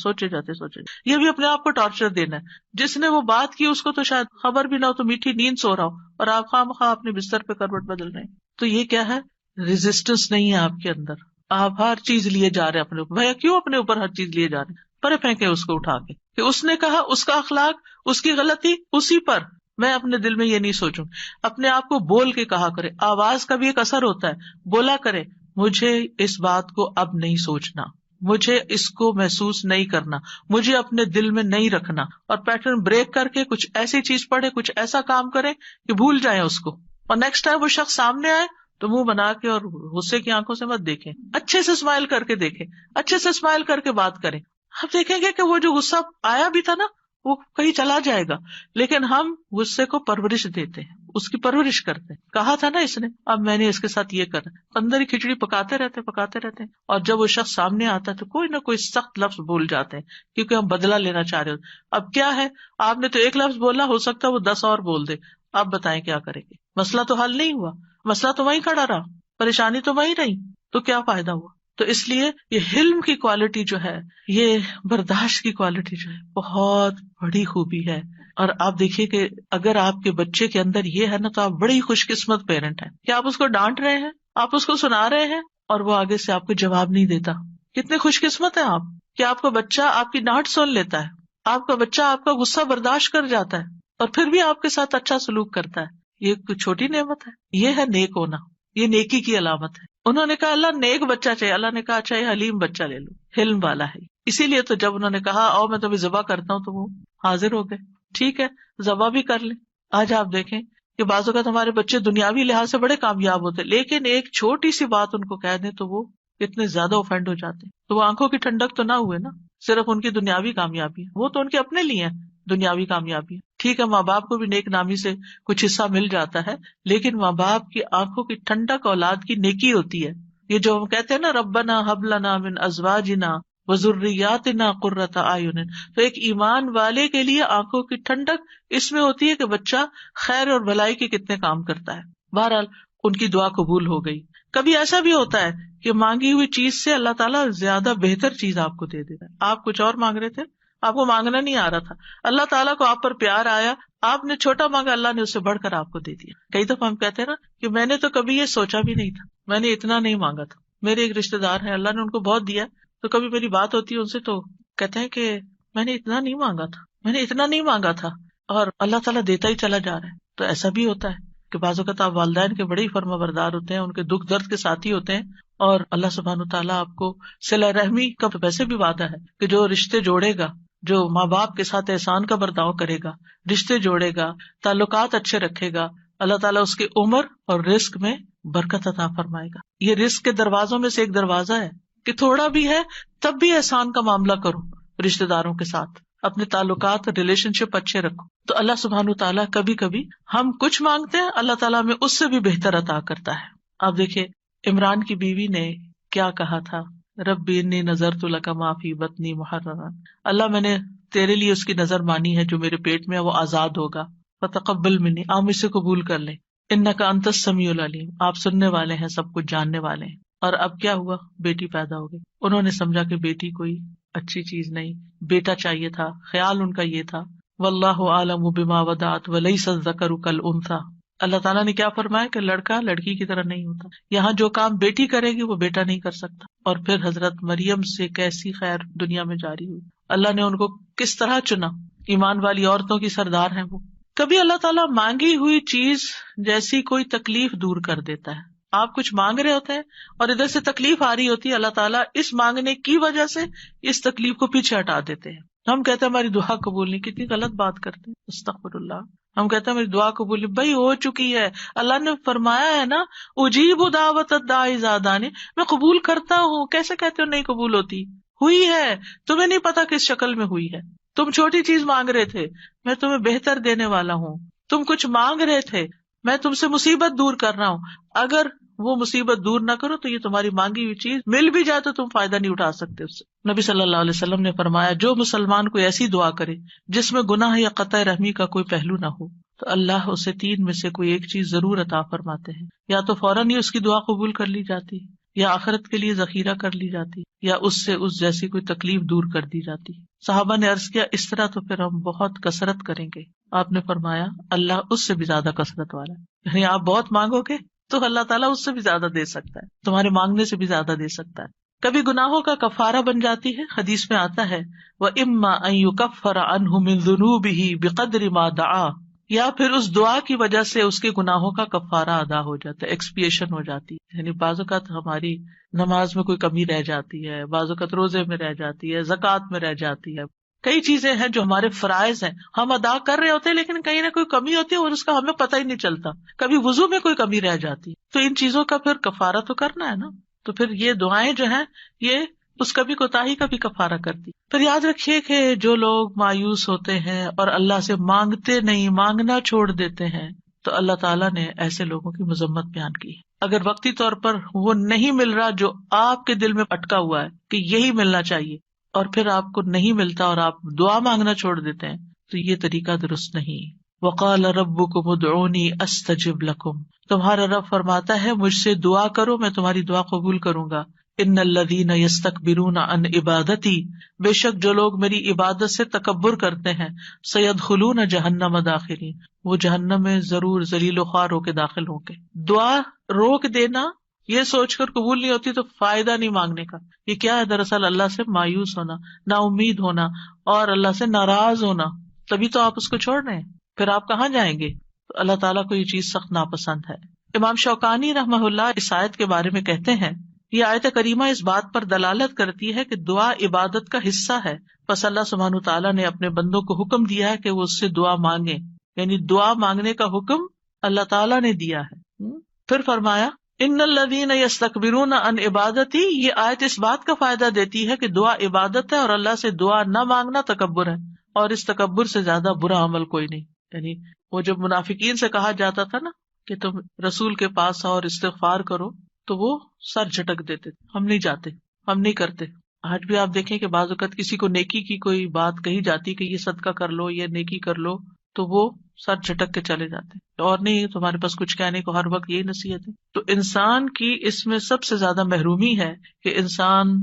یہ بھی اپنے آپ کو ٹارچر دینا ہے. جس نے وہ بات کی اس کو تو شاید خبر بھی نہ ہو تو میٹھی نیند سو رہا ہو اور آپ خواہ اپنے بستر پہ کروٹ بدل رہے ہیں. تو یہ کیا ہے؟ ریزسٹنس نہیں ہے آپ کے اندر. آپ ہر چیز لیے جا رہے ہیں اپنے اوپر. بھیا کیوں اپنے اوپر ہر چیز لیے جا رہے ہیں؟ پرے پھینکے اس کو اٹھا کے کہ اس نے کہا، اس کا اخلاق، اس کی غلطی اسی پر. میں اپنے دل میں یہ نہیں سوچوں. اپنے آپ کو بول کے کہا کرے. آواز کا بھی ایک اثر ہوتا ہے. بولا کرے مجھے اس بات کو اب نہیں سوچنا، مجھے اس کو محسوس نہیں کرنا، مجھے اپنے دل میں نہیں رکھنا. اور پیٹرن بریک کر کے کچھ ایسی چیز پڑھے، کچھ ایسا کام کرے کہ بھول جائیں اس کو. اور نیکسٹ ٹائم وہ شخص سامنے آئے تو منہ بنا کے اور غصے کی آنکھوں سے مت دیکھیں. اچھے سے اسمائل کر کے دیکھیں، اچھے سے اسمائل کر کے بات کریں. آپ دیکھیں گے کہ وہ جو غصہ آیا بھی تھا نا وہ کہیں چلا جائے گا. لیکن ہم غصے کو پرورش دیتے ہیں، اس کی پرورش کرتے ہیں. کہا تھا نا اس نے، اب میں نے اس کے ساتھ یہ کرا. اندر ہی کھچڑی پکاتے رہتے ہیں. اور جب وہ شخص سامنے آتا ہے تو کوئی نہ کوئی سخت لفظ بول جاتے ہیں کیونکہ ہم بدلہ لینا چاہ رہے ہوتے. اب کیا ہے، آپ نے تو ایک لفظ بولا، ہو سکتا ہے وہ 10 اور بول دے. آپ بتائیں کیا کریں گے؟ مسئلہ تو حل نہیں ہوا، مسئلہ تو وہیں کھڑا رہا، پریشانی تو وہیں رہی. تو کیا فائدہ ہوا؟ تو اس لیے یہ حلم کی کوالٹی جو ہے، یہ برداشت کی کوالٹی جو ہے بہت بڑی خوبی ہے. اور آپ دیکھیے کہ اگر آپ کے بچے کے اندر یہ ہے نا تو آپ بڑی خوش قسمت پیرنٹ ہیں کہ آپ اس کو ڈانٹ رہے ہیں، آپ اس کو سنا رہے ہیں اور وہ آگے سے آپ کو جواب نہیں دیتا. کتنے خوش قسمت ہیں آپ کہ آپ کا بچہ آپ کی ڈانٹ سن لیتا ہے، آپ کا بچہ آپ کا غصہ برداشت کر جاتا ہے اور پھر بھی آپ کے ساتھ اچھا سلوک کرتا ہے. یہ کوئی چھوٹی نعمت ہے؟ یہ ہے نیک ہونا، یہ نیکی کی علامت ہے. انہوں نے کہا اللہ نیک بچہ چاہیے. اللہ نے کہا اچھا یہ حلیم بچہ لے لو، حلم والا ہے. اسی لیے تو جب انہوں نے کہا آؤ میں تمہیں ذبح کرتا ہوں تو وہ حاضر ہو گئے. ٹھیک ہے ذبح بھی کر لیں. آج آپ دیکھیں کہ بعض اوقات ہمارے بچے دنیاوی لحاظ سے بڑے کامیاب ہوتے لیکن ایک چھوٹی سی بات ان کو کہہ دیں تو وہ اتنے زیادہ اوفینڈ ہو جاتے ہیں. تو وہ آنکھوں کی ٹھنڈک تو نہ ہوئے نا، صرف ان کی دنیاوی کامیابی ہے. وہ تو ان کے اپنے لیے ہے دنیاوی کامیابی. ٹھیک ہے ماں باپ کو بھی نیک نامی سے کچھ حصہ مل جاتا ہے لیکن ماں باپ کی آنکھوں کی ٹھنڈک اولاد کی نیکی ہوتی ہے. یہ جو ہم کہتے ہیں نا ربنا ہب لنا من ازواجنا وذریاتنا قرۃ اعین، تو ایک ایمان والے کے لیے آنکھوں کی ٹھنڈک اس میں ہوتی ہے کہ بچہ خیر اور بھلائی کے کتنے کام کرتا ہے. بہرحال ان کی دعا قبول ہو گئی. کبھی ایسا بھی ہوتا ہے کہ مانگی ہوئی چیز سے اللہ تعالیٰ زیادہ بہتر چیز آپ کو دے دیتا ہے. آپ کچھ اور مانگ رہے تھے، آپ کو مانگنا نہیں آ رہا تھا، اللہ تعالیٰ کو آپ پر پیار آیا، آپ نے چھوٹا مانگا، اللہ نے اس سے بڑھ کر آپ کو دے دیا. کئی دفعہ ہم کہتے ہیں نا کہ میں نے تو کبھی یہ سوچا بھی نہیں تھا، میں نے اتنا نہیں مانگا تھا. میرے ایک رشتے دار ہیں، اللہ نے ان کو بہت دیا، تو کبھی میری بات ہوتی ہے ان سے تو کہتے ہیں کہ میں نے اتنا نہیں مانگا تھا، میں نے اتنا نہیں مانگا تھا، اور اللہ تعالیٰ دیتا ہی چلا جا رہا ہے. تو ایسا بھی ہوتا ہے کہ بعض اوقات آپ والدین کے بڑے ہی فرما بردار ہوتے ہیں، ان کے دکھ درد کے ساتھی ہوتے ہیں، اور اللہ سبحانہ تعالیٰ آپ کو صلہ رحمی کا ویسے بھی وعدہ ہے کہ جو رشتے جوڑے گا، جو ماں باپ کے ساتھ احسان کا برتاؤ کرے گا، رشتے جوڑے گا، تعلقات اچھے رکھے گا، اللہ تعالیٰ اس کی عمر اور رزق میں برکت عطا فرمائے گا. یہ رزق کے دروازوں میں سے ایک دروازہ ہے کہ تھوڑا بھی ہے تب بھی احسان کا معاملہ کرو، رشتے داروں کے ساتھ اپنے تعلقات ریلیشن شپ اچھے رکھو. تو اللہ سبحانہ تعالیٰ کبھی کبھی ہم کچھ مانگتے ہیں، اللہ تعالیٰ ہمیں اس سے بھی بہتر عطا کرتا ہے. آپ دیکھیں عمران کی بیوی نے کیا کہا تھا، ربی انی نذرت لک ما فی بطنی محررا، اللہ میں نے تیرے لیے اس کی نظر مانی ہے جو میرے پیٹ میں ہے وہ آزاد ہوگا، فتقبل منی، آپ مجھ سے قبول کر لیں، انک انت السمیع العلیم، آپ سننے والے ہیں، سب کچھ جاننے والے ہیں. اور اب کیا ہوا، بیٹی پیدا ہو گئی. انہوں نے سمجھا کہ بیٹی کوئی اچھی چیز نہیں، بیٹا چاہیے تھا، خیال ان کا یہ تھا. واللہ اعلم بما وضعت ولیس الذکر کالانثی، اللہ تعالیٰ نے کیا فرمایا کہ لڑکا لڑکی کی طرح نہیں ہوتا، یہاں جو کام بیٹی کرے گی وہ بیٹا نہیں کر سکتا. اور پھر حضرت مریم سے کیسی خیر دنیا میں جاری ہوئی، اللہ نے ان کو کس طرح چنا، ایمان والی عورتوں کی سردار ہیں وہ. کبھی اللہ تعالیٰ مانگی ہوئی چیز جیسی کوئی تکلیف دور کر دیتا ہے. آپ کچھ مانگ رہے ہوتے ہیں اور ادھر سے تکلیف آ رہی ہوتی ہے، اللہ تعالیٰ اس مانگنے کی وجہ سے اس تکلیف کو پیچھے ہٹا دیتے ہیں. ہم کہتے ہیں ہماری دعا قبول نہیں، کتنی غلط بات کرتے ہیں، استغفر اللہ. ہم کہتے ہیں میری دعا قبول نہیں، بھائی ہو چکی ہے، اللہ نے فرمایا ہے نا اجیب دعوت الداعی اذا دعانی، میں قبول کرتا ہوں. کیسے کہتے ہو نہیں قبول ہوتی؟ ہوئی ہے، تمہیں نہیں پتا کس شکل میں ہوئی ہے. تم چھوٹی چیز مانگ رہے تھے، میں تمہیں بہتر دینے والا ہوں. تم کچھ مانگ رہے تھے، میں تم سے مصیبت دور کر رہا ہوں. اگر وہ مصیبت دور نہ کرو تو یہ تمہاری مانگی ہوئی چیز مل بھی جائے تو تم فائدہ نہیں اٹھا سکتے اس سے۔ نبی صلی اللہ علیہ وسلم نے فرمایا جو مسلمان کوئی ایسی دعا کرے جس میں گناہ یا قطع رحمی کا کوئی پہلو نہ ہو تو اللہ اسے تین میں سے کوئی ایک چیز ضرور عطا فرماتے ہیں، یا تو فوراً ہی اس کی دعا قبول کر لی جاتی، یا آخرت کے لیے ذخیرہ کر لی جاتی، یا اس سے اس جیسی کوئی تکلیف دور کر دی جاتی۔ صحابہ نے عرض کیا اس طرح تو پھر ہم بہت کثرت کریں گے؟ آپ نے فرمایا اللہ اس سے بھی زیادہ کثرت والا ہے، یعنی آپ بہت مانگو گے تو اللہ تعالیٰ اس سے بھی زیادہ دے سکتا ہے، تمہارے مانگنے سے بھی زیادہ دے سکتا ہے۔ کبھی گناہوں کا کفارہ بن جاتی ہے، حدیث میں آتا ہے وَإِمَّا أَن يُكَفَّرَ عَنْهُ مِن ذُنُوبِهِ بِقَدْرِ مَا دَعَا، یا پھر اس دعا کی وجہ سے اس کے گناہوں کا کفارہ ادا ہو جاتا ہے، ایکسپیشن ہو جاتی ہے۔ یعنی بعض اوقات ہماری نماز میں کوئی کمی رہ جاتی ہے، بعض اوقات روزے میں رہ جاتی ہے، زکوٰۃ میں رہ جاتی ہے، کئی چیزیں ہیں جو ہمارے فرائض ہیں ہم ادا کر رہے ہوتے ہیں لیکن کہیں نہ کوئی کمی ہوتی ہے اور اس کا ہمیں پتہ ہی نہیں چلتا، کبھی وضو میں کوئی کمی رہ جاتی، تو ان چیزوں کا پھر کفارہ تو کرنا ہے نا، تو پھر یہ دعائیں جو ہیں یہ اس کبھی کوتاہی کا بھی کفارہ کرتی۔ پھر یاد رکھیے کہ جو لوگ مایوس ہوتے ہیں اور اللہ سے مانگتے نہیں، مانگنا چھوڑ دیتے ہیں، تو اللہ تعالیٰ نے ایسے لوگوں کی مذمت بیان کی۔ اگر وقتی طور پر وہ نہیں مل رہا جو آپ کے دل میں اٹکا ہوا ہے کہ یہی ملنا چاہیے، اور پھر آپ کو نہیں ملتا اور آپ دعا مانگنا چھوڑ دیتے ہیں، تو یہ طریقہ درست نہیں۔ وقال ربکم ادعونی استجب لکم، تمہارا رب فرماتا ہے مجھ سے دعا کرو میں تمہاری دعا قبول کروں گا۔ ان الذین یستکبرون عن عبادتی، بے شک جو لوگ میری عبادت سے تکبر کرتے ہیں، سیدخلون جہنم داخلین، وہ جہنم میں ضرور ذلیل و خوار ہو کے داخل ہوں گے۔ دعا روک دینا یہ سوچ کر قبول نہیں ہوتی تو فائدہ نہیں مانگنے کا، یہ کیا ہے؟ دراصل اللہ سے مایوس ہونا، نا امید ہونا اور اللہ سے ناراض ہونا، تبھی تو آپ اس کو چھوڑ رہے ہیں، پھر آپ کہاں جائیں گے؟ تو اللہ تعالیٰ کو یہ چیز سخت ناپسند ہے۔ امام شوکانی رحمہ اللہ اس آیت کے بارے میں کہتے ہیں یہ آیت کریمہ اس بات پر دلالت کرتی ہے کہ دعا عبادت کا حصہ ہے، پس اللہ سبحانہ تعالیٰ نے اپنے بندوں کو حکم دیا ہے کہ وہ اس سے دعا مانگے، یعنی دعا مانگنے کا حکم اللہ تعالیٰ نے دیا ہے۔ پھر فرمایا ان الذین یستکبرون عن عبادتی، یہ آیت اس بات کا فائدہ دیتی ہے کہ دعا عبادت ہے اور اللہ سے دعا نہ مانگنا تکبر ہے، اور اس تکبر سے زیادہ برا عمل کوئی نہیں۔ یعنی وہ جب منافقین سے کہا جاتا تھا نا کہ تم رسول کے پاس آؤ اور استغفار کرو تو وہ سر جھٹک دیتے تھے، ہم نہیں جاتے، ہم نہیں کرتے۔ آج بھی آپ دیکھیں کہ بعض اوقات کسی کو نیکی کی کوئی بات کہی جاتی کہ یہ صدقہ کر لو، یہ نیکی کر لو، تو وہ سر جھٹک کے چلے جاتے، اور نہیں تمہارے پاس کچھ کہنے کو، ہر وقت یہی نصیحت ہے۔ تو انسان کی اس میں سب سے زیادہ محرومی ہے کہ انسان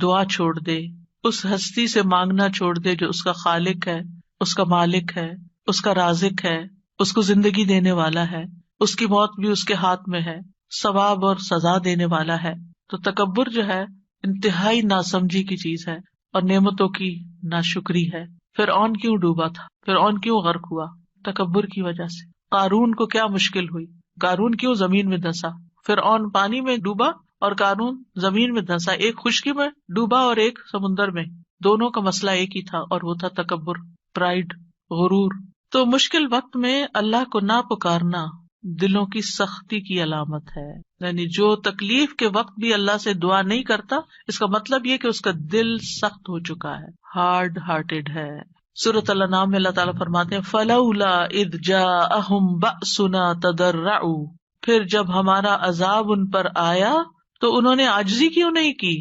دعا چھوڑ دے، اس ہستی سے مانگنا چھوڑ دے جو اس کا خالق ہے، اس کا مالک ہے، اس کا رازق ہے، اس کو زندگی دینے والا ہے، اس کی موت بھی اس کے ہاتھ میں ہے، ثواب اور سزا دینے والا ہے۔ تو تکبر جو ہے انتہائی ناسمجھی کی چیز ہے اور نعمتوں کی ناشکری ہے۔ فرعون کیوں ڈوبا تھا؟ فرعون کیوں غرق ہوا؟ تکبر کی وجہ سے۔ قارون کو کیا مشکل ہوئی؟ قارون کیوں زمین میں دھنسا؟ فرعون پانی میں ڈوبا اور قارون زمین میں دھنسا، ایک خشکی میں ڈوبا اور ایک سمندر میں، دونوں کا مسئلہ ایک ہی تھا اور وہ تھا تکبر، پرائڈ، غرور۔ تو مشکل وقت میں اللہ کو نہ پکارنا دلوں کی سختی کی علامت ہے، یعنی جو تکلیف کے وقت بھی اللہ سے دعا نہیں کرتا، اس کا مطلب یہ کہ اس کا دل سخت ہو چکا ہے، ہارڈ ہارٹیڈ ہے۔ سورۃ الانعام میں اللہ تعالیٰ فرماتے ہیں فَلَوْلَا إِذْ جَاءَهُمْ بَأْسُنَا تَضَرَّعُوا، پھر جب ہمارا عذاب ان پر آیا تو انہوں نے عاجزی کیوں نہیں کی،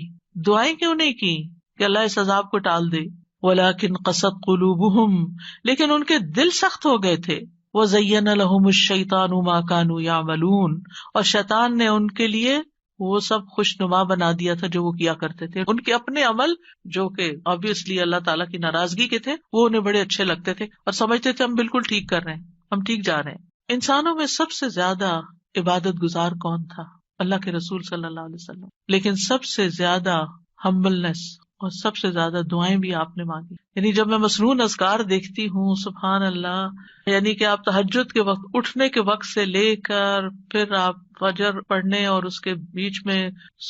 دعائیں کیوں نہیں کی کہ اللہ اس عذاب کو ٹال دے؟ وَلَكِنْ قَسَتْ قُلُوبُهُمْ، لیکن ان کے دل سخت ہو گئے تھے۔ وَزَيَّنَ لَهُمُ الشَّيْطَانُ مَا كَانُوا يَعْمَلُونَ، اور شیطان نے ان کے لیے وہ سب خوشنما بنا دیا تھا جو وہ کیا کرتے تھے، ان کے اپنے عمل جو کہ obviously اللہ تعالیٰ کی ناراضگی کے تھے وہ انہیں بڑے اچھے لگتے تھے اور سمجھتے تھے ہم بالکل ٹھیک کر رہے ہیں، ہم ٹھیک جا رہے ہیں۔ انسانوں میں سب سے زیادہ عبادت گزار کون تھا؟ اللہ کے رسول صلی اللہ علیہ وسلم، لیکن سب سے زیادہ ہمبلنس اور سب سے زیادہ دعائیں بھی آپ نے مانگی۔ یعنی جب میں مسنون اذکار دیکھتی ہوں سبحان اللہ، یعنی کہ آپ تہجد کے وقت اٹھنے کے وقت سے لے کر پھر آپ فجر پڑھنے اور اس کے بیچ میں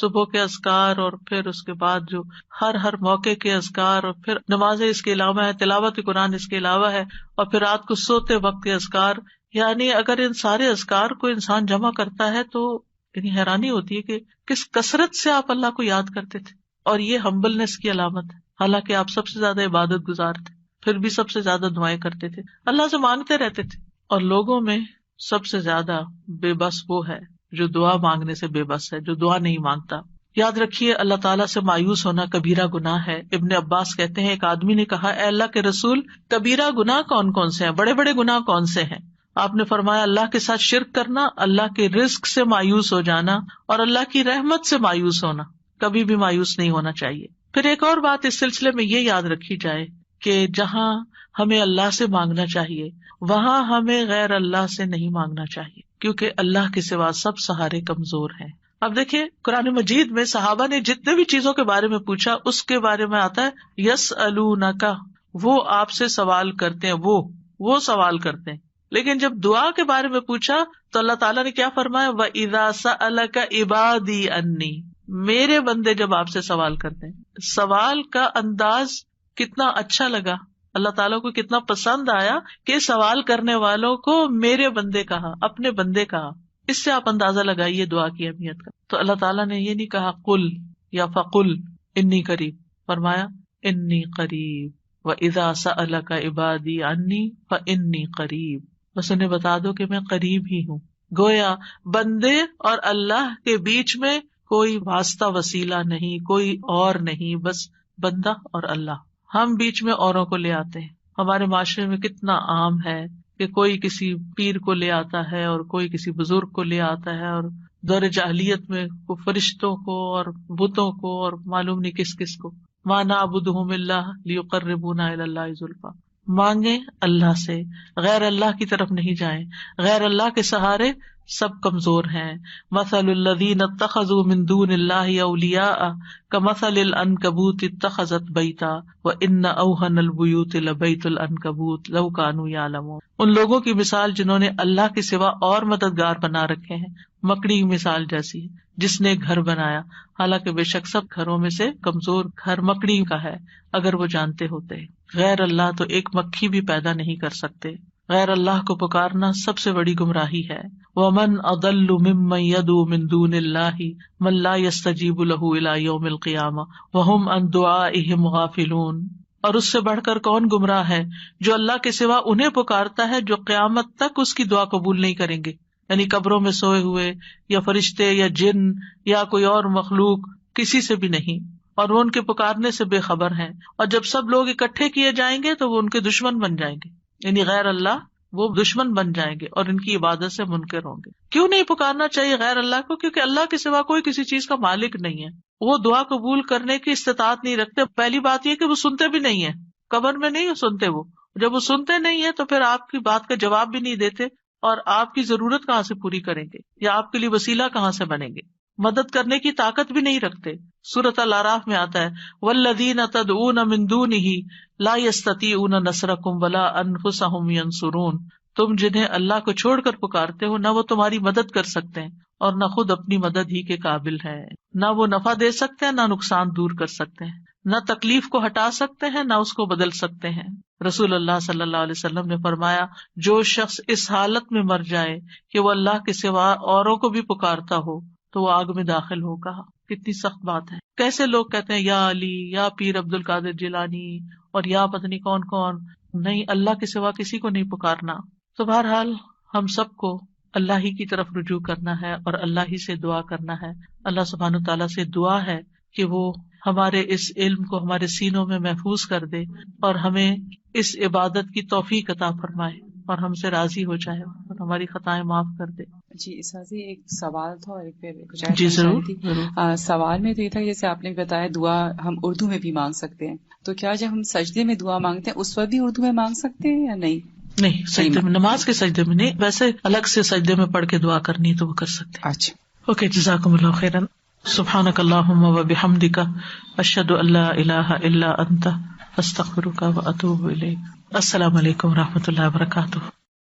صبح کے اذکار اور پھر اس کے بعد جو ہر موقع کے اذکار اور پھر نمازیں اس کے علاوہ ہے، تلاوت قرآن اس کے علاوہ ہے، اور پھر رات کو سوتے وقت کے اذکار، یعنی اگر ان سارے اذکار کو انسان جمع کرتا ہے تو یعنی حیرانی ہوتی ہے کہ کس کثرت سے آپ اللہ کو یاد کرتے تھے، اور یہ ہمبلنس کی علامت ہے۔ حالانکہ آپ سب سے زیادہ عبادت گزار تھے، پھر بھی سب سے زیادہ دعائیں کرتے تھے، اللہ سے مانگتے رہتے تھے، اور لوگوں میں سب سے زیادہ بے بس وہ ہے جو دعا مانگنے سے بے بس ہے، جو دعا نہیں مانگتا. یاد رکھیے اللہ تعالیٰ سے مایوس ہونا کبیرہ گناہ ہے. ابن عباس کہتے ہیں ایک آدمی نے کہا اے اللہ کے رسول کبیرہ گناہ کون کون سے ہیں، بڑے بڑے گناہ کون سے ہیں؟ آپ نے فرمایا اللہ کے ساتھ شرک کرنا، اللہ کے رزق سے مایوس ہو جانا اور اللہ کی رحمت سے مایوس ہونا. کبھی بھی مایوس نہیں ہونا چاہیے. پھر ایک اور بات اس سلسلے میں یہ یاد رکھی جائے کہ جہاں ہمیں اللہ سے مانگنا چاہیے وہاں ہمیں غیر اللہ سے نہیں مانگنا چاہیے، کیونکہ اللہ کے سوا سب سہارے کمزور ہیں. اب دیکھیں قرآن مجید میں صحابہ نے جتنے بھی چیزوں کے بارے میں پوچھا اس کے بارے میں آتا ہے یسألونک، وہ آپ سے سوال کرتے ہیں، وہ سوال کرتے ہیں. لیکن جب دعا کے بارے میں پوچھا تو اللہ تعالیٰ نے کیا فرمایا، وَإِذَا سَأَلَكَ عِبَادِي عَنِّي، میرے بندے جب آپ سے سوال کرتے ہیں. سوال کا انداز کتنا اچھا لگا، اللہ تعالیٰ کو کتنا پسند آیا کہ سوال کرنے والوں کو میرے بندے کہا، اپنے بندے کہا. اس سے آپ اندازہ لگائیے دعا کی اہمیت کا. تو اللہ تعالیٰ نے یہ نہیں کہا قل یا فقل انی قریب، فرمایا انی قریب. وَإِذَا سَأَلَكَ عِبَادِي عَنِّي فَإِنِّي قَرِيب، بس انہیں بتا دو کہ میں قریب ہی ہوں. گویا بندے اور اللہ کے بیچ میں کوئی واسطہ وسیلہ نہیں، کوئی اور نہیں، بس بندہ اور اللہ. ہم بیچ میں اوروں کو لے آتے ہیں. ہمارے معاشرے میں کتنا عام ہے کہ کوئی کسی پیر کو لے آتا ہے اور کوئی کسی بزرگ کو لے آتا ہے، اور دور جاہلیت میں فرشتوں کو اور بتوں کو اور معلوم نہیں کس کس کو. ما نعبدہم الا لیقربونا الی اللہ زلفیٰ، مانگیں اللہ سے، غیر اللہ کی طرف نہیں جائیں. غیر اللہ کے سہارے سب کمزور ہیں. مثل الذین اتخذوا من دون اللہ اولیاء کمثل العنکبوت اتخذت بیتا وان اوہن البیوت لبیت العنکبوت لو کانوا یعلمون. ان لوگوں کی مثال جنہوں نے اللہ کے سوا اور مددگار بنا رکھے ہیں، مکڑی کی مثال جیسی ہے جس نے گھر بنایا، حالانکہ بے شک سب گھروں میں سے کمزور گھر مکڑی کا ہے اگر وہ جانتے ہوتے. غیر اللہ تو ایک مکھی بھی پیدا نہیں کر سکتے. غیر اللہ کو پکارنا سب سے بڑی گمراہی ہے. وَمَنْ أَضَلُّ مِمَّنْ يَدْعُو مِن دُونِ اللَّهِ مَن لَّا يَسْتَجِيبُ لَهُ إِلَىٰ يَوْمِ الْقِيَامَةِ وَهُمْ عَن دُعَائِهِمْ غَافِلُونَ. اور اس سے بڑھ کر کون گمراہ ہے جو اللہ کے سوا انہیں پکارتا ہے جو قیامت تک اس کی دعا قبول نہیں کریں گے. یعنی قبروں میں سوئے ہوئے یا فرشتے یا جن یا کوئی اور مخلوق، کسی سے بھی نہیں، اور وہ ان کے پکارنے سے بے خبر ہیں. اور جب سب لوگ اکٹھے کیے جائیں گے تو وہ ان کے دشمن بن جائیں گے، یعنی غیر اللہ وہ دشمن بن جائیں گے اور ان کی عبادت سے منکر ہوں گے. کیوں نہیں پکارنا چاہیے غیر اللہ کو؟ کیونکہ اللہ کے سوا کوئی کسی چیز کا مالک نہیں ہے. وہ دعا قبول کرنے کی استطاعت نہیں رکھتے. پہلی بات یہ کہ وہ سنتے بھی نہیں ہیں، قبر میں نہیں سنتے. وہ جب وہ سنتے نہیں ہیں تو پھر آپ کی بات کا جواب بھی نہیں دیتے، اور آپ کی ضرورت کہاں سے پوری کریں گے یا آپ کے لیے وسیلہ کہاں سے بنیں گے. مدد کرنے کی طاقت بھی نہیں رکھتے. سورۃ الاعراف میں آتا ہے والذین تدعون من دونہ لا یستطیعون نصرکم ولا انفسہم ینصرون. تم جنہیں اللہ کو چھوڑ کر پکارتے ہو نہ وہ تمہاری مدد کر سکتے ہیں اور نہ خود اپنی مدد ہی کے قابل ہے. نہ وہ نفع دے سکتے ہیں، نہ نقصان دور کر سکتے ہیں، نہ تکلیف کو ہٹا سکتے ہیں، نہ اس کو بدل سکتے ہیں. رسول اللہ صلی اللہ علیہ وسلم نے فرمایا جو شخص اس حالت میں مر جائے کہ وہ اللہ کے سوا اوروں کو بھی پکارتا ہو تو وہ آگ میں داخل ہوگا. کتنی سخت بات ہے. کیسے لوگ کہتے ہیں یا علی، یا پیر عبد القادر جیلانی، اور یا پتہ نہیں کون کون. نہیں، اللہ کے سوا کسی کو نہیں پکارنا. تو بہرحال ہم سب کو اللہ ہی کی طرف رجوع کرنا ہے اور اللہ ہی سے دعا کرنا ہے. اللہ سبحانہ تعالیٰ سے دعا ہے کہ وہ ہمارے اس علم کو ہمارے سینوں میں محفوظ کر دے اور ہمیں اس عبادت کی توفیق عطا فرمائے اور ہم سے راضی ہو جائے اور ہماری خطائیں معاف کر دے. جی اساسی ایک سوال تھا اور ایک جی ضرور. سوال میں تو یہ تھا جیسے آپ نے بتایا دعا ہم اردو میں بھی مانگ سکتے ہیں، تو کیا جب ہم سجدے میں دعا مانگتے ہیں اس وقت بھی اردو میں مانگ سکتے ہیں یا نہیں؟ نہیں، سجدے میں، نماز کے سجدے میں نہیں، ویسے الگ سے سجدے میں پڑھ کے دعا کرنی تو وہ کر سکتے ہیں. اچھا اوکے، جزاکم اللہ خیرا. سبحانک اللہم و بحمدک اشہد ان لا الہ الا انت استغفرک و اتوب الیک. السلام علیکم و رحمۃ اللہ وبرکاتہ.